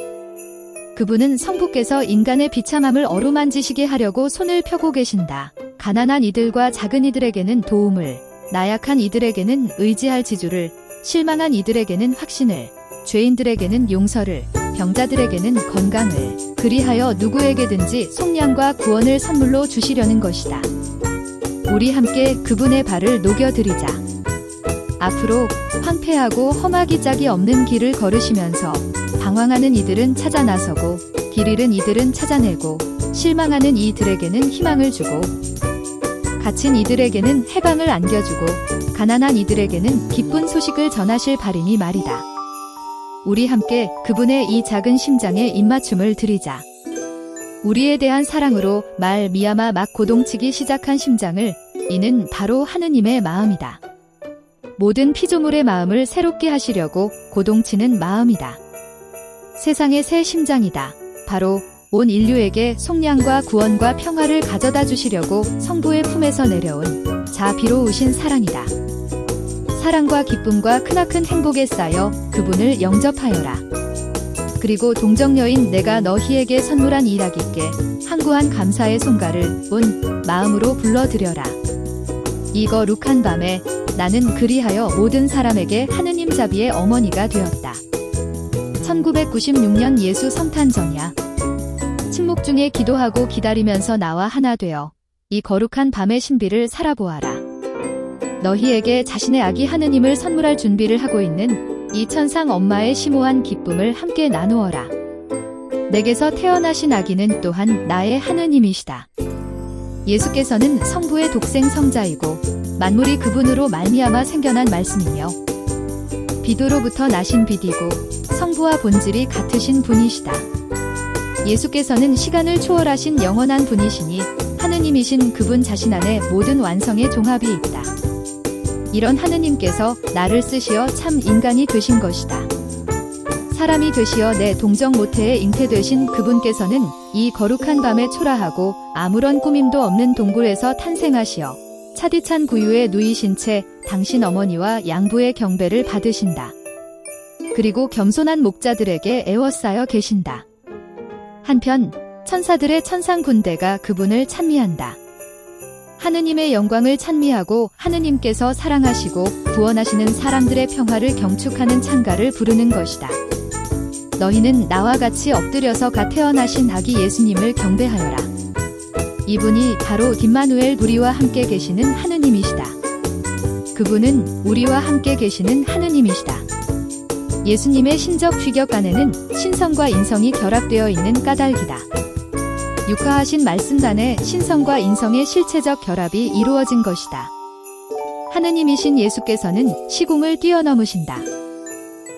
그분은 성부께서 인간의 비참함을 어루만지시게 하려고 손을 펴고 계신다. 가난한 이들과 작은 이들에게는 도움을, 나약한 이들에게는 의지할 지주를, 실망한 이들에게는 확신을, 죄인들에게는 용서를, 병자들에게는 건강을, 그리하여 누구에게든지 속량과 구원을 선물로 주시려는 것이다. 우리 함께 그분의 발을 녹여드리자. 앞으로 황폐하고 험하기 짝이 없는 길을 걸으시면서 방황하는 이들은 찾아 나서고 길 잃은 이들은 찾아내고 실망하는 이들에게는 희망을 주고 갇힌 이들에게는 해방을 안겨주고 가난한 이들에게는 기쁜 소식을 전하실 발이니 말이다. 우리 함께 그분의 이 작은 심장에 입맞춤을 드리자. 우리에 대한 사랑으로 말미암아 막 고동치기 시작한 심장을 이는 바로 하느님의 마음이다. 모든 피조물의 마음을 새롭게 하시려고 고동치는 마음이다. 세상의 새 심장이다. 바로 온 인류에게 속량과 구원과 평화를 가져다 주시려고 성부의 품에서 내려온 자비로우신 사랑이다. 사랑과 기쁨과 크나큰 행복에 쌓여 그분을 영접하여라. 그리고 동정녀인 내가 너희에게 선물한 일하기께 항구한 감사의 손가를 온 마음으로 불러드려라. 이 거룩한 밤에 나는 그리하여 모든 사람에게 하느님 자비의 어머니가 되었다. 1996년 예수 성탄 전야. 침묵 중에 기도하고 기다리면서 나와 하나 되어 이 거룩한 밤의 신비를 살아보아라. 너희에게 자신의 아기 하느님을 선물할 준비를 하고 있는 이 천상 엄마의 심오한 기쁨을 함께 나누어라. 내게서 태어나신 아기는 또한 나의 하느님이시다. 예수께서는 성부의 독생 성자이고 만물이 그분으로 말미암아 생겨난 말씀이며 빛으로부터 나신 빛이고 성부와 본질이 같으신 분이시다. 예수께서는 시간을 초월하신 영원한 분이시니 하느님이신 그분 자신 안에 모든 완성의 종합이 있다. 이런 하느님께서 나를 쓰시어 참 인간이 되신 것이다. 사람이 되시어 내 동정 모태에 잉태되신 그분께서는 이 거룩한 밤에 초라하고 아무런 꾸밈도 없는 동굴에서 탄생하시어 차디찬 구유에 누이신 채 당신 어머니와 양부의 경배를 받으신다. 그리고 겸손한 목자들에게 애워싸여 계신다. 한편 천사들의 천상 군대가 그분을 찬미한다. 하느님의 영광을 찬미하고 하느님께서 사랑하시고 구원하시는 사람들의 평화를 경축하는 찬가를 부르는 것이다. 너희는 나와 같이 엎드려서 갓 태어나신 아기 예수님을 경배하여라. 이분이 바로 임마누엘 우리와 함께 계시는 하느님이시다. 그분은 우리와 함께 계시는 하느님이시다. 예수님의 신적 휘격 안에는 신성과 인성이 결합되어 있는 까닭이다. 육화하신 말씀단에 신성과 인성의 실체적 결합이 이루어진 것이다. 하느님이신 예수께서는 시공을 뛰어넘으신다.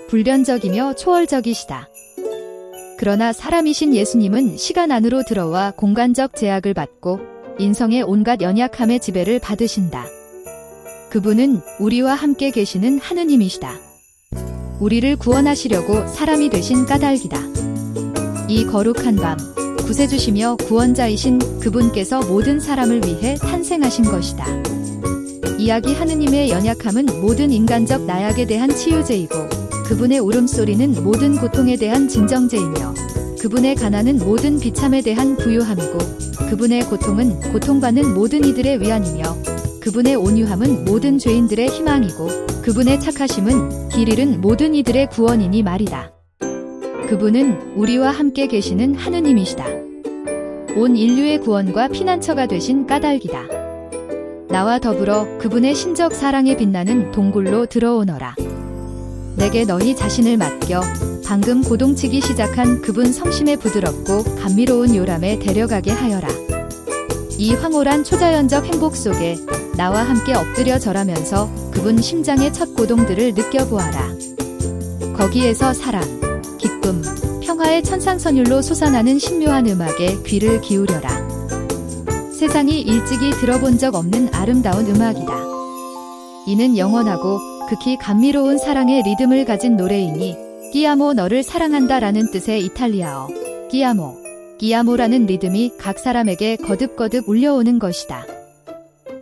불변적이며 초월적이시다. 그러나 사람이신 예수님은 시간 안으로 들어와 공간적 제약을 받고 인성의 온갖 연약함의 지배를 받으신다. 그분은 우리와 함께 계시는 하느님이시다. 우리를 구원하시려고 사람이 되신 까닭이다. 이 거룩한 밤, 구세주시며 구원자이신 그분께서 모든 사람을 위해 탄생하신 것이다. 이야기 하느님의 연약함은 모든 인간적 나약에 대한 치유제이고 그분의 울음소리는 모든 고통에 대한 진정제이며 그분의 가난은 모든 비참에 대한 부유함이고 그분의 고통은 고통받는 모든 이들의 위안이며 그분의 온유함은 모든 죄인들의 희망이고 그분의 착하심은 길 잃은 모든 이들의 구원이니 말이다. 그분은 우리와 함께 계시는 하느님이시다. 온 인류의 구원과 피난처가 되신 까닭이다. 나와 더불어 그분의 신적 사랑에 빛나는 동굴로 들어오너라. 내게 너희 자신을 맡겨 방금 고동치기 시작한 그분 성심의 부드럽고 감미로운 요람에 데려가게 하여라. 이 황홀한 초자연적 행복 속에 나와 함께 엎드려 절하면서 그분 심장의 첫 고동들을 느껴보아라. 거기에서 사랑, 기쁨, 평화의 천상선율로 솟아나는 신묘한 음악에 귀를 기울여라. 세상이 일찍이 들어본 적 없는 아름다운 음악이다. 이는 영원하고 극히 감미로운 사랑의 리듬을 가진 노래이니 끼아모 너를 사랑한다라는 뜻의 이탈리아어 끼아모, 끼아모라는 리듬이 각 사람에게 거듭거듭 울려오는 것이다.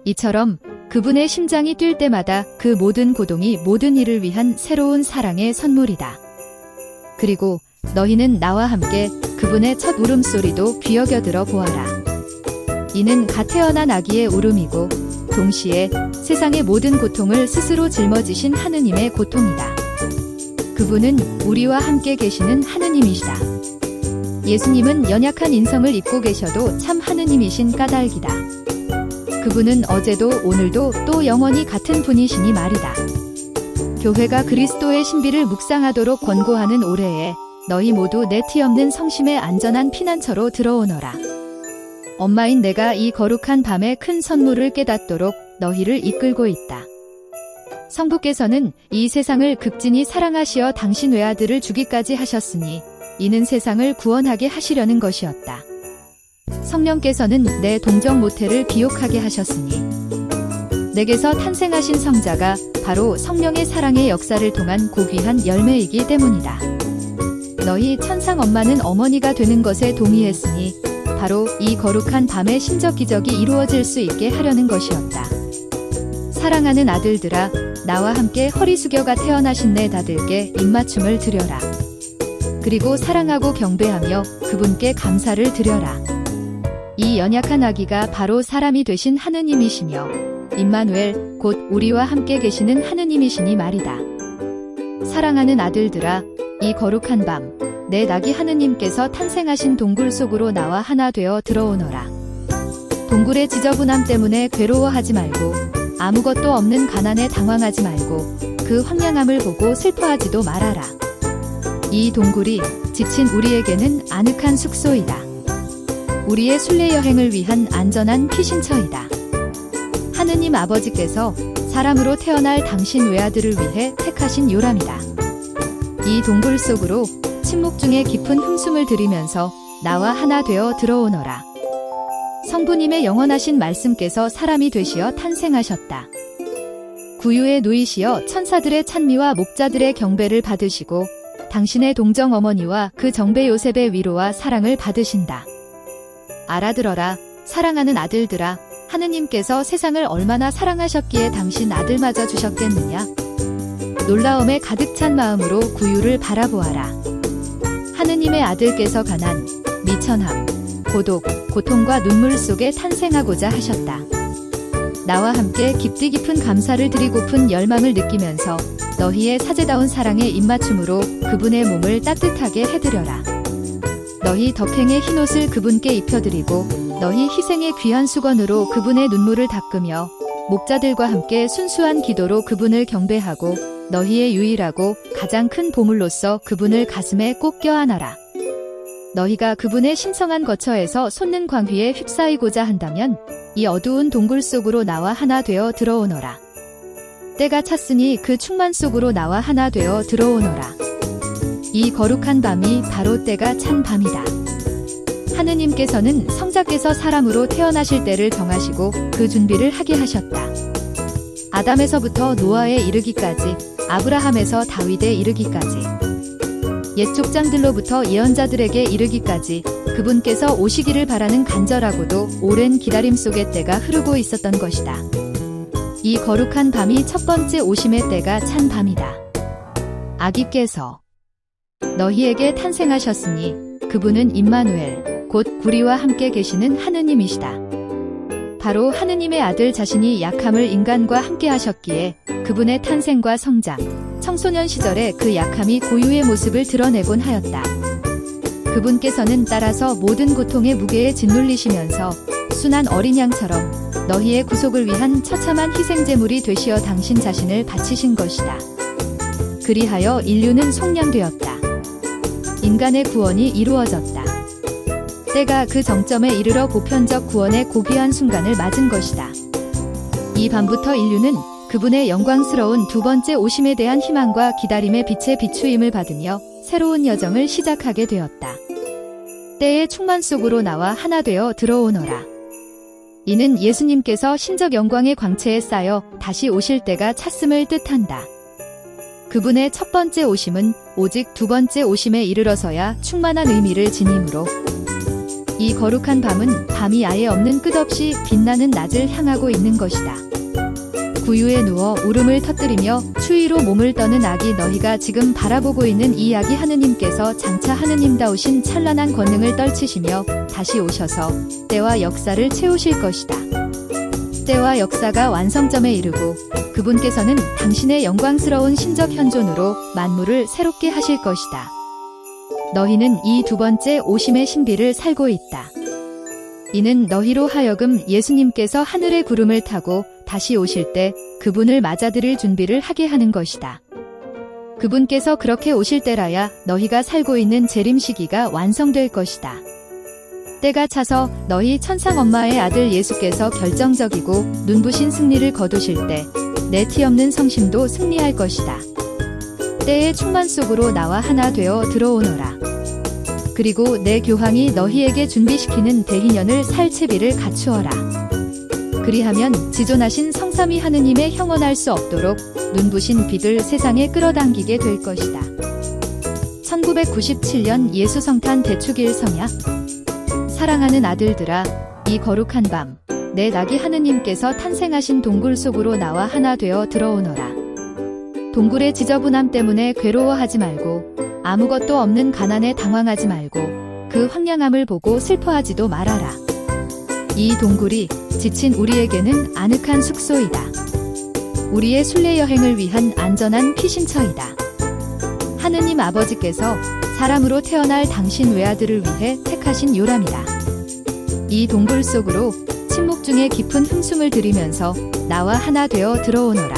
이처럼 그분의 심장이 뛸 때마다 그 모든 고동이 모든 이를 위한 새로운 사랑의 선물이다. 그리고 너희는 나와 함께 그분의 첫 울음소리도 귀여겨들어 보아라. 이는 갓 태어난 아기의 울음이고 동시에 세상의 모든 고통을 스스로 짊어지신 하느님의 고통이다. 그분은 우리와 함께 계시는 하느님이시다. 예수님은 연약한 인성을 입고 계셔도 참 하느님이신 까닭이다. 그분은 어제도 오늘도 또 영원히 같은 분이시니 말이다. 교회가 그리스도의 신비를 묵상하도록 권고하는 올해에 너희 모두 내 티 없는 성심의 안전한 피난처로 들어오너라. 엄마인 내가 이 거룩한 밤에 큰 선물을 깨닫도록 너희를 이끌고 있다. 성부께서는 이 세상을 극진히 사랑하시어 당신 외아들을 주기까지 하셨으니 이는 세상을 구원하게 하시려는 것이었다. 성령께서는 내 동정 모태를 비옥하게 하셨으니 내게서 탄생하신 성자가 바로 성령의 사랑의 역사를 통한 고귀한 열매이기 때문이다. 너희 천상 엄마는 어머니가 되는 것에 동의했으니 바로 이 거룩한 밤에 신적 기적이 이루어질 수 있게 하려는 것이었다. 사랑하는 아들들아, 나와 함께 허리 숙여가 태어나신 내 다들께 입맞춤을 드려라. 그리고 사랑하고 경배하며 그분께 감사를 드려라. 이 연약한 아기가 바로 사람이 되신 하느님이시며 임마누엘 곧 우리와 함께 계시는 하느님이시니 말이다. 사랑하는 아들들아, 이 거룩한 밤 내 낙이 하느님께서 탄생하신 동굴 속으로 나와 하나 되어 들어오너라. 동굴의 지저분함 때문에 괴로워하지 말고 아무것도 없는 가난에 당황하지 말고 그 황량함을 보고 슬퍼하지도 말아라. 이 동굴이 지친 우리에게는 아늑한 숙소이다. 우리의 순례 여행을 위한 안전한 피신처이다. 하느님 아버지께서 사람으로 태어날 당신 외아들을 위해 택하신 요람이다. 이 동굴 속으로 침묵 중에 깊은 흠숨을 들이면서 나와 하나 되어 들어오너라. 성부님의 영원하신 말씀께서 사람이 되시어 탄생하셨다. 구유에 누이시어 천사들의 찬미와 목자들의 경배를 받으시고 당신의 동정 어머니와 그 정배 요셉의 위로와 사랑을 받으신다. 알아들어라, 사랑하는 아들들아, 하느님께서 세상을 얼마나 사랑하셨기에 당신 아들마저 주셨겠느냐? 놀라움에 가득 찬 마음으로 구유를 바라보아라. 하느님의 아들께서 가난, 미천함, 고독, 고통과 눈물 속에 탄생하고자 하셨다. 나와 함께 깊디 깊은 감사를 드리고픈 열망을 느끼면서 너희의 사제다운 사랑의 입맞춤으로 그분의 몸을 따뜻하게 해드려라. 너희 덕행의 흰옷을 그분께 입혀드리고 너희 희생의 귀한 수건으로 그분의 눈물을 닦으며 목자들과 함께 순수한 기도로 그분을 경배하고 너희의 유일하고 가장 큰 보물로서 그분을 가슴에 꼭 껴안아라. 너희가 그분의 신성한 거처에서 솟는 광휘에 휩싸이고자 한다면 이 어두운 동굴 속으로 나와 하나 되어 들어오너라. 때가 찼으니 그 충만 속으로 나와 하나 되어 들어오너라. 이 거룩한 밤이 바로 때가 찬 밤이다. 하느님께서는 성자께서 사람으로 태어나실 때를 정하시고 그 준비를 하게 하셨다. 아담에서부터 노아에 이르기까지, 아브라함에서 다윗에 이르기까지, 옛 족장들로부터 예언자들에게 이르기까지 그분께서 오시기를 바라는 간절하고도 오랜 기다림 속의 때가 흐르고 있었던 것이다. 이 거룩한 밤이 첫 번째 오심의 때가 찬 밤이다. 아기께서 너희에게 탄생하셨으니 그분은 임마누엘 곧 우리와 함께 계시는 하느님이시다. 바로 하느님의 아들 자신이 약함을 인간과 함께 하셨기에 그분의 탄생과 성장, 청소년 시절의 그 약함이 고유의 모습을 드러내곤 하였다. 그분께서는 따라서 모든 고통의 무게에 짓눌리시면서 순한 어린 양처럼 너희의 구속을 위한 처참한 희생제물이 되시어 당신 자신을 바치신 것이다. 그리하여 인류는 속량되었다. 인간의 구원이 이루어졌다. 때가 그 정점에 이르러 보편적 구원의 고귀한 순간을 맞은 것이다. 이 밤부터 인류는 그분의 영광스러운 두 번째 오심에 대한 희망과 기다림의 빛의 비추임을 받으며 새로운 여정을 시작하게 되었다. 때의 충만 속으로 나와 하나 되어 들어오너라. 이는 예수님께서 신적 영광의 광채에 쌓여 다시 오실 때가 찼음을 뜻한다. 그분의 첫 번째 오심은 오직 두 번째 오심에 이르러서야 충만한 의미를 지니므로 이 거룩한 밤은 밤이 아예 없는 끝없이 빛나는 낮을 향하고 있는 것이다. 구유에 누워 울음을 터뜨리며 추위로 몸을 떠는 아기 너희가 지금 바라보고 있는 이 아기 하느님께서 장차 하느님다우신 찬란한 권능을 떨치시며 다시 오셔서 때와 역사를 채우실 것이다. 때와 역사가 완성점에 이르고 그분께서는 당신의 영광스러운 신적 현존으로 만물을 새롭게 하실 것이다. 너희는 이 두 번째 오심의 신비를 살고 있다. 이는 너희로 하여금 예수님께서 하늘의 구름을 타고 다시 오실 때 그분을 맞아들일 준비를 하게 하는 것이다. 그분께서 그렇게 오실 때라야 너희가 살고 있는 재림 시기가 완성될 것이다. 때가 차서 너희 천상 엄마의 아들 예수께서 결정적이고 눈부신 승리를 거두실 때 내 티 없는 성심도 승리할 것이다. 때의 충만 속으로 나와 하나 되어 들어오너라. 그리고 내 교황이 너희에게 준비시키는 대희년을 살 채비를 갖추어라. 그리하면 지존하신 성삼위 하느님의 형언할 수 없도록 눈부신 빛을 세상에 끌어당기게 될 것이다. 1997년 예수 성탄 대축일 성야. 사랑하는 아들들아, 이 거룩한 밤, 내 낙이 하느님께서 탄생하신 동굴 속으로 나와 하나 되어 들어오너라. 동굴의 지저분함 때문에 괴로워하지 말고 아무것도 없는 가난에 당황하지 말고 그 황량함을 보고 슬퍼하지도 말아라. 이 동굴이 지친 우리에게는 아늑한 숙소이다. 우리의 순례 여행을 위한 안전한 피신처이다. 하느님 아버지께서 사람으로 태어날 당신 외아들을 위해 택하신 요람이다. 이 동굴 속으로 침묵 중에 깊은 흠숨을 들이면서 나와 하나 되어 들어오너라.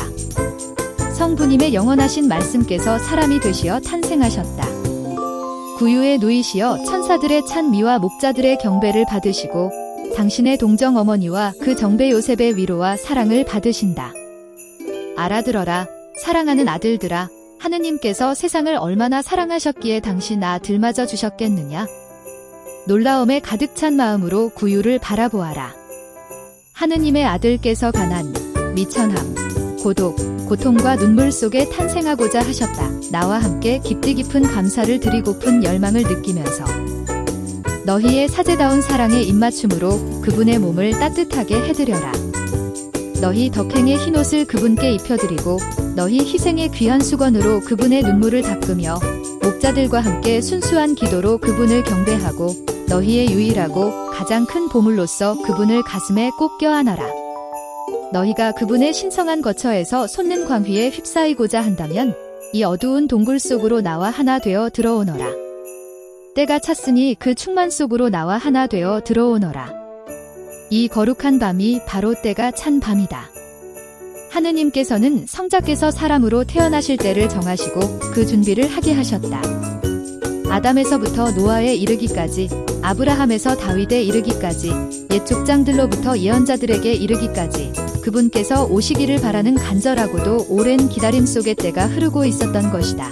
성부님의 영원하신 말씀께서 사람이 되시어 탄생하셨다. 구유에 누이시어 천사들의 찬미와 목자들의 경배를 받으시고 당신의 동정 어머니와 그 정배 요셉의 위로와 사랑을 받으신다. 알아들어라, 사랑하는 아들들아, 하느님께서 세상을 얼마나 사랑하셨기에 당신 아들마저 주셨겠느냐? 놀라움에 가득 찬 마음으로 구유를 바라보아라. 하느님의 아들께서 가난, 미천함, 고독, 고통과 눈물 속에 탄생하고자 하셨다. 나와 함께 깊디 깊은 감사를 드리고픈 열망을 느끼면서 너희의 사제다운 사랑의 입맞춤으로 그분의 몸을 따뜻하게 해드려라. 너희 덕행의 흰옷을 그분께 입혀드리고 너희 희생의 귀한 수건으로 그분의 눈물을 닦으며 목자들과 함께 순수한 기도로 그분을 경배하고 너희의 유일하고 가장 큰 보물로서 그분을 가슴에 꼭 껴안아라. 너희가 그분의 신성한 거처에서 솟는 광휘에 휩싸이고자 한다면 이 어두운 동굴 속으로 나와 하나 되어 들어오너라. 때가 찼으니 그 충만 속으로 나와 하나 되어 들어오너라. 이 거룩한 밤이 바로 때가 찬 밤이다. 하느님께서는 성자께서 사람으로 태어나실 때를 정하시고 그 준비를 하게 하셨다. 아담에서부터 노아에 이르기까지, 아브라함에서 다윗에 이르기까지, 옛 족장들로부터 예언자들에게 이르기까지 그분께서 오시기를 바라는 간절하고도 오랜 기다림 속의 때가 흐르고 있었던 것이다.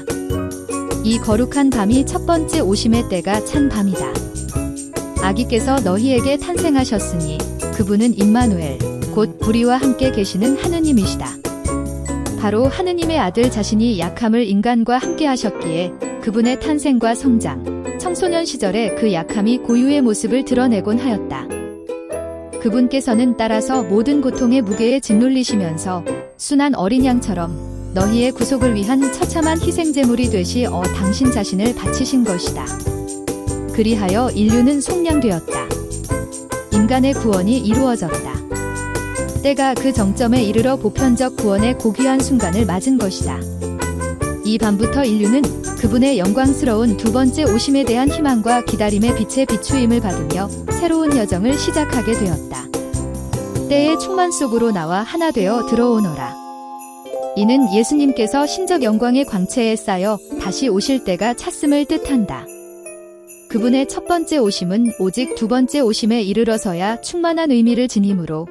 이 거룩한 밤이 첫 번째 오심의 때가 찬 밤이다. 아기께서 너희에게 탄생하셨으니 그분은 임마누엘, 곧 우리와 함께 계시는 하느님이시다. 바로 하느님의 아들 자신이 약함을 인간과 함께 하셨기에 그분의 탄생과 성장, 청소년 시절의 그 약함이 고유의 모습을 드러내곤 하였다. 그분께서는 따라서 모든 고통의 무게에 짓눌리시면서 순한 어린 양처럼 너희의 구속을 위한 처참한 희생제물이 되시어 당신 자신을 바치신 것이다. 그리하여 인류는 속량되었다. 인간의 구원이 이루어졌다. 때가 그 정점에 이르러 보편적 구원의 고귀한 순간을 맞은 것이다. 이 밤부터 인류는 그분의 영광스러운 두 번째 오심에 대한 희망과 기다림의 빛의 비추임을 받으며 새로운 여정을 시작하게 되었다. 때의 충만 속으로 나와 하나 되어 들어오너라. 이는 예수님께서 신적 영광의 광채에 쌓여 다시 오실 때가 찼음을 뜻한다. 그분의 첫 번째 오심은 오직 두 번째 오심에 이르러서야 충만한 의미를 지니므로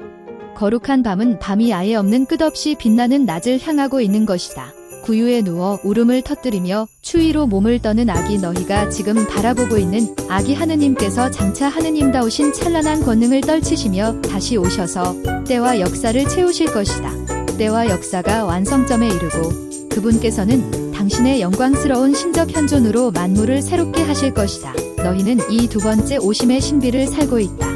거룩한 밤은 밤이 아예 없는 끝없이 빛나는 낮을 향하고 있는 것이다. 구유에 누워 울음을 터뜨리며 추위로 몸을 떠는 아기 너희가 지금 바라보고 있는 아기 하느님께서 장차 하느님다우신 찬란한 권능을 떨치시며 다시 오셔서 때와 역사를 채우실 것이다. 때와 역사가 완성점에 이르고 그분께서는 당신의 영광스러운 신적 현존으로 만물을 새롭게 하실 것이다. 너희는 이 두 번째 오심의 신비를 살고 있다.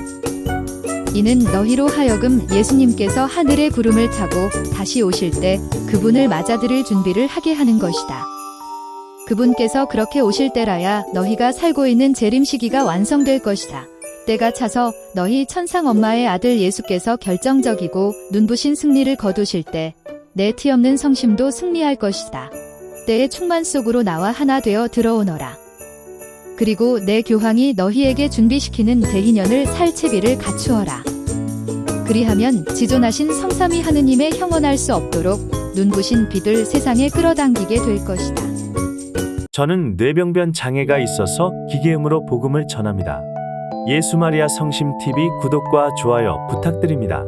이는 너희로 하여금 예수님께서 하늘의 구름을 타고 다시 오실 때 그분을 맞아들일 준비를 하게 하는 것이다. 그분께서 그렇게 오실 때라야 너희가 살고 있는 재림 시기가 완성될 것이다. 때가 차서 너희 천상 엄마의 아들 예수께서 결정적이고 눈부신 승리를 거두실 때 내 티없는 성심도 승리할 것이다. 때의 충만 속으로 나와 하나 되어 들어오너라. 그리고 내 교황이 너희에게 준비시키는 대희년을 살 채비를 갖추어라. 그리하면 지존하신 성삼위 하느님의 형언할 수 없도록 눈부신 빛을 세상에 끌어당기게 될 것이다.
저는 뇌병변 장애가 있어서 기계음으로 복음을 전합니다. 예수 마리아 성심 TV 구독과 좋아요 부탁드립니다.